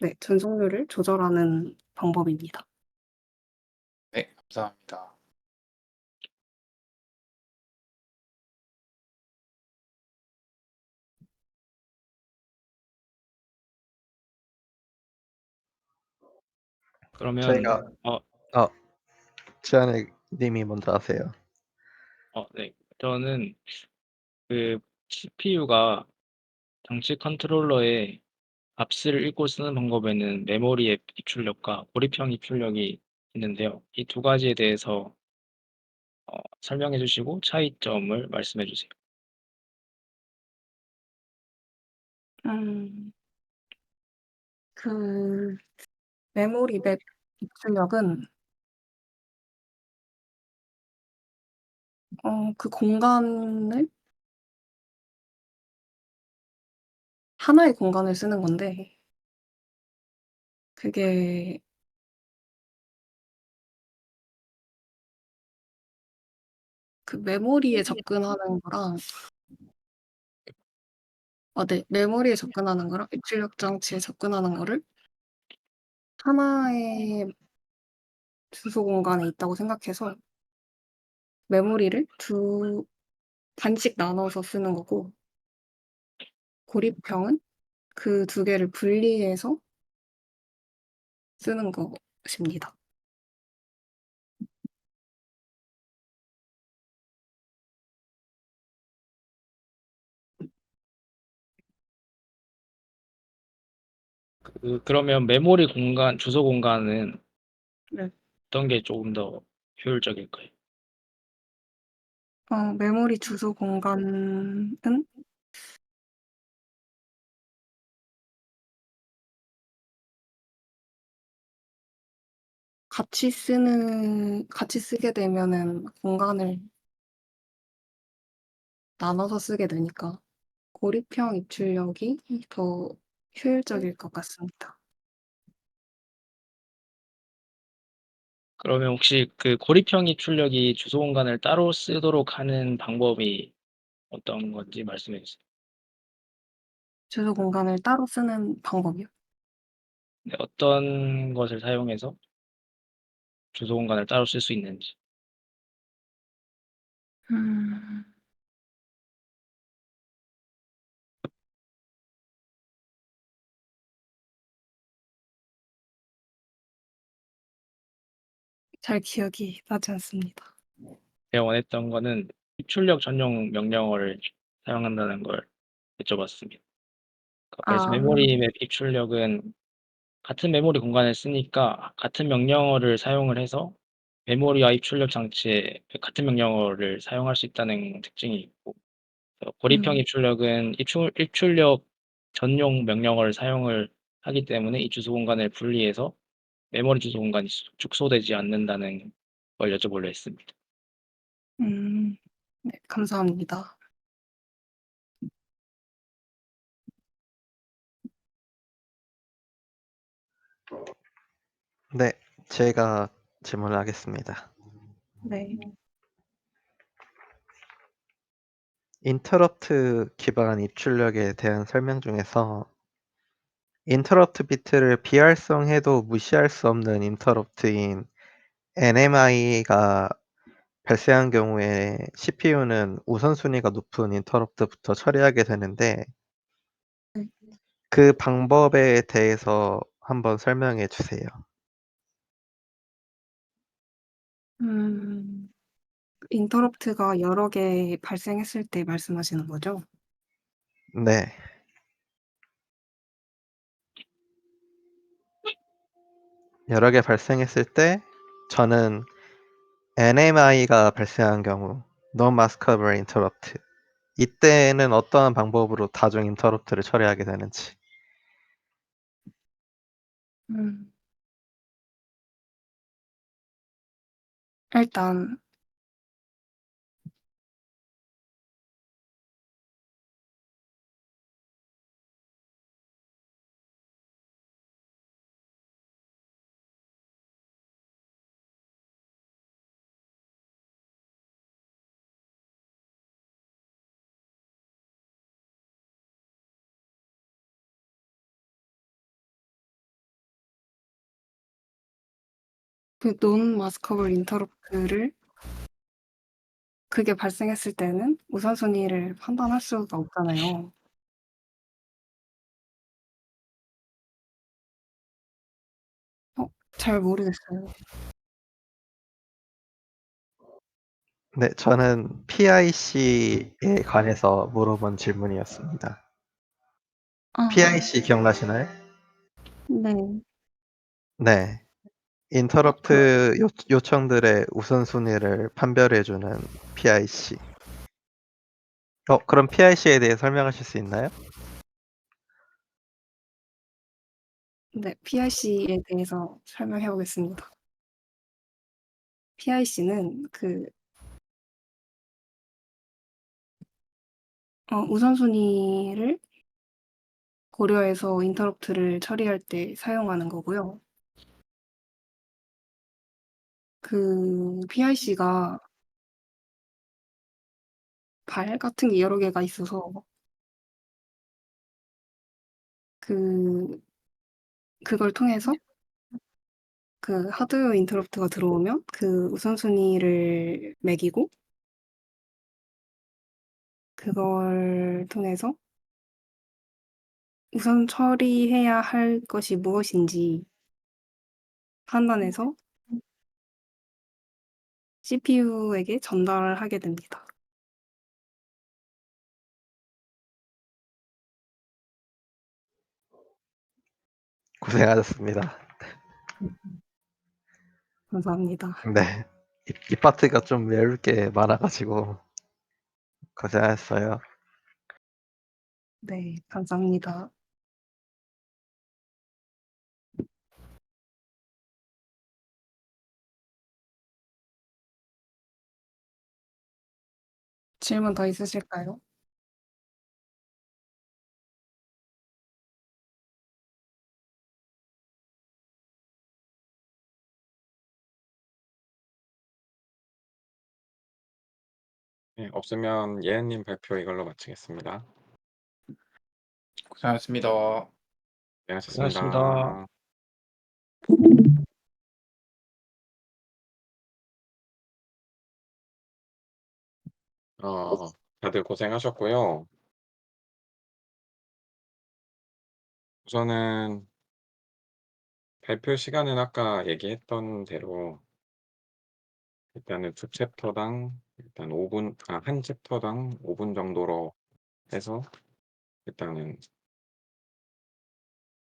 네, 전속률을 조절하는 방법입니다. 네, 감사합니다. 그러면 저희가 지안의 님이 먼저 하세요. 네. 저는 그 CPU가 장치 컨트롤러의 값을 읽고 쓰는 방법에는 메모리의 입출력과 고립형 입출력이 있는데요. 이 두 가지에 대해서 설명해 주시고 차이점을 말씀해 주세요. 음, 그 메모리 맵 입출력은 그 공간을 하나의 공간을 쓰는 건데 그게 그 메모리에 접근하는 거랑 네. 메모리에 접근하는 거랑 입출력 장치에 접근하는 거를 하나의 주소 공간에 있다고 생각해서 메모리를 반씩 나눠서 쓰는 거고 고립형은 그 두 개를 분리해서 쓰는 것입니다. 그러면 메모리 공간, 주소 공간은 네. 어떤 게 조금 더 효율적일까요? 메모리 주소 공간은 같이 쓰게 되면은 공간을 나눠서 쓰게 되니까 고립형 입출력이 더 효율적일 것 같습니다. 그러면 혹시 그 고립형 입출력이 주소 공간을 따로 쓰도록 하는 방법이 어떤 건지 말씀해 주세요. 주소 공간을 따로 쓰는 방법이요? 네, 어떤 것을 사용해서 주소 공간을 따로 쓸 수 있는지. 음. 잘 기억이 나지 않습니다. 제가 원했던 거는 입출력 전용 명령어를 사용한다는 걸 여쭤봤습니다. 그래서 아. 메모리 맵 입출력은 같은 메모리 공간을 쓰니까 같은 명령어를 사용을 해서 메모리와 입출력 장치에 같은 명령어를 사용할 수 있다는 특징이 있고, 고립형 입출력은 입출력 전용 명령어를 사용을 하기 때문에 이 주소 공간을 분리해서 메모리 주소 공간이 축소되지 않는다는 걸 여쭤보려 했습니다. 네, 감사합니다. 네, 제가 질문을 하겠습니다. 네. 인터럽트 기반 입출력에 대한 설명 중에서 인터럽트 비트를 비활성해도 무시할 수 없는 인터럽트인 NMI가 발생한 경우에 CPU는 우선순위가 높은 인터럽트부터 처리하게 되는데 네. 그 방법에 대해서 한번 설명해 주세요. 인터럽트가 여러 개 발생했을 때 말씀하시는 거죠? 네. 여러 개 발생했을 때 저는 NMI가 발생한 경우 Non-Maskable Interrupt 이때는 어떠한 방법으로 다중 인터럽트를 처리하게 되는지. 음. 일단 그 논 마스커블 인터럽트를 그게 발생했을 때는 우선순위를 판단할 수가 없잖아요. 잘 모르겠어요. 네, 저는 PIC에 관해서 물어본 질문이었습니다. 아. PIC 기억나시나요? 네. 네. 인터럽트 요청들의 우선순위를 판별해주는 PIC. 그럼 PIC에 대해 설명하실 수 있나요? 네, PIC에 대해서 설명해 보겠습니다. PIC는 우선순위를 고려해서 인터럽트를 처리할 때 사용하는 거고요. PIC가 발 같은 게 여러 개가 있어서 그걸 통해서 하드웨어 인터럽트가 들어오면 우선순위를 매기고 그걸 통해서 우선 처리해야 할 것이 무엇인지 판단해서 CPU에게 전달을 하게 됩니다. 고생하셨습니다. 감사합니다. 네. 이 파트가 좀 외울 게 많아가지고 고생하셨어요. 네, 감사합니다. 질문 더 있으실까요? 네, 없으면 예은님 발표 이걸로 마치겠습니다. 고생하셨습니다. 네, 고생하셨습니다. 하셨습니다. 다들 고생하셨고요. 우선은 발표 시간은 아까 얘기했던 대로 일단은 두 챕터당 일단 5분, 한 챕터당 5분 정도로 해서 일단은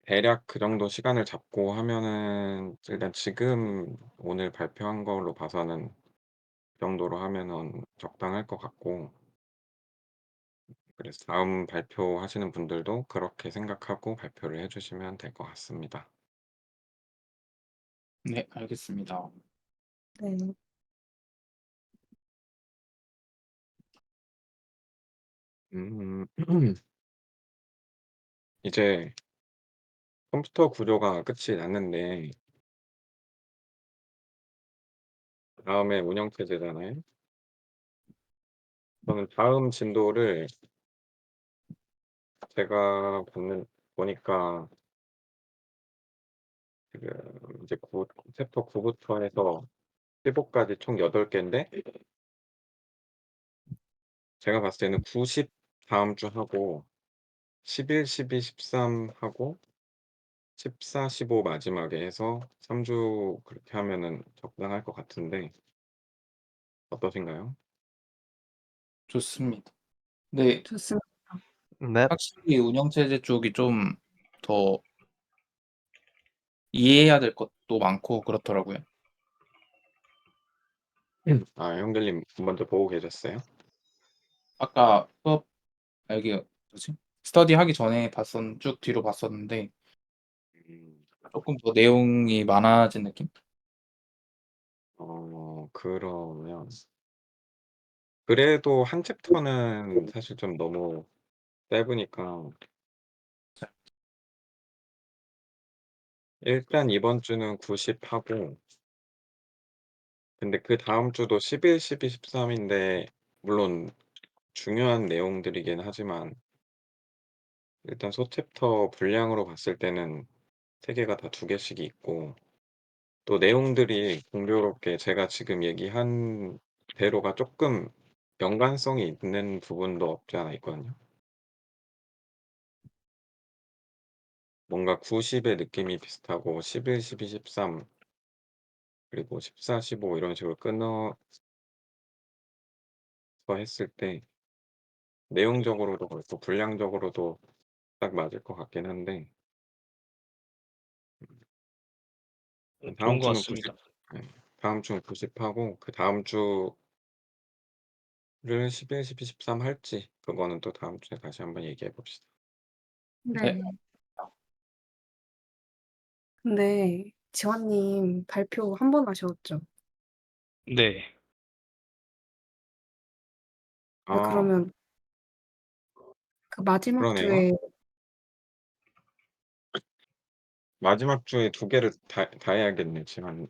대략 그 정도 시간을 잡고 하면은 일단 지금 오늘 발표한 걸로 봐서는 그 정도로 하면은 적당할 것 같고, 그래서 다음 발표하시는 분들도 그렇게 생각하고 발표를 해주시면 될 것 같습니다. 네, 알겠습니다. 네. 음, 이제 컴퓨터 구조가 끝이 났는데 다음에 운영체제잖아요. 저는 다음 진도를 제가 보니까 이제 챕터 9부터 해서 15까지 총 8개인데 제가 봤을 때는 90 다음 주 하고 11, 12, 13 하고 14, 15 마지막에 해서 3주 그렇게 하면은 적당할 것 같은데 어떠신가요? 좋습니다. 네, 좋습니다. 네. 확실히 운영체제 쪽이 좀 더 이해해야 될 것도 많고 그렇더라고요. 형들님 먼저 보고 계셨어요? 아까 수업 이게 뭐지? 스터디 하기 전에 쭉 뒤로 봤었는데 음, 조금 더 내용이 많아진 느낌? 그러면 그래도 한 챕터는 사실 좀 너무 짧으니까 일단 이번 주는 90 하고, 근데 그다음 주도 11, 12, 13인데 물론 중요한 내용들이긴 하지만 일단 소챕터 분량으로 봤을 때는 3개가 다 2개씩이 있고, 또 내용들이 공교롭게 제가 지금 얘기한 대로가 쪼끔 연관성이 있는 부분도 없지 않아 있거든요. 뭔가 90의 느낌이 비슷하고 11, 12, 13 그리고 14, 15 이런 식으로 끊어서 했을 때 내용적으로도 그렇고 분량적으로도 딱 맞을 것 같긴 한데 다음 좋은 것 주는 90, 같습니다. 예, 다음 주는 90 하고 그다음 주를 11, 12, 13 할지 그거는 또 다음 주에 다시 한번 얘기해 봅시다. 네. 네. 근데 지환님 발표 한 번 하셨죠? 네. 네, 아 그러면 그 마지막 그러네요. 주에 마지막 주에 2 개를 다 해야겠네 지금.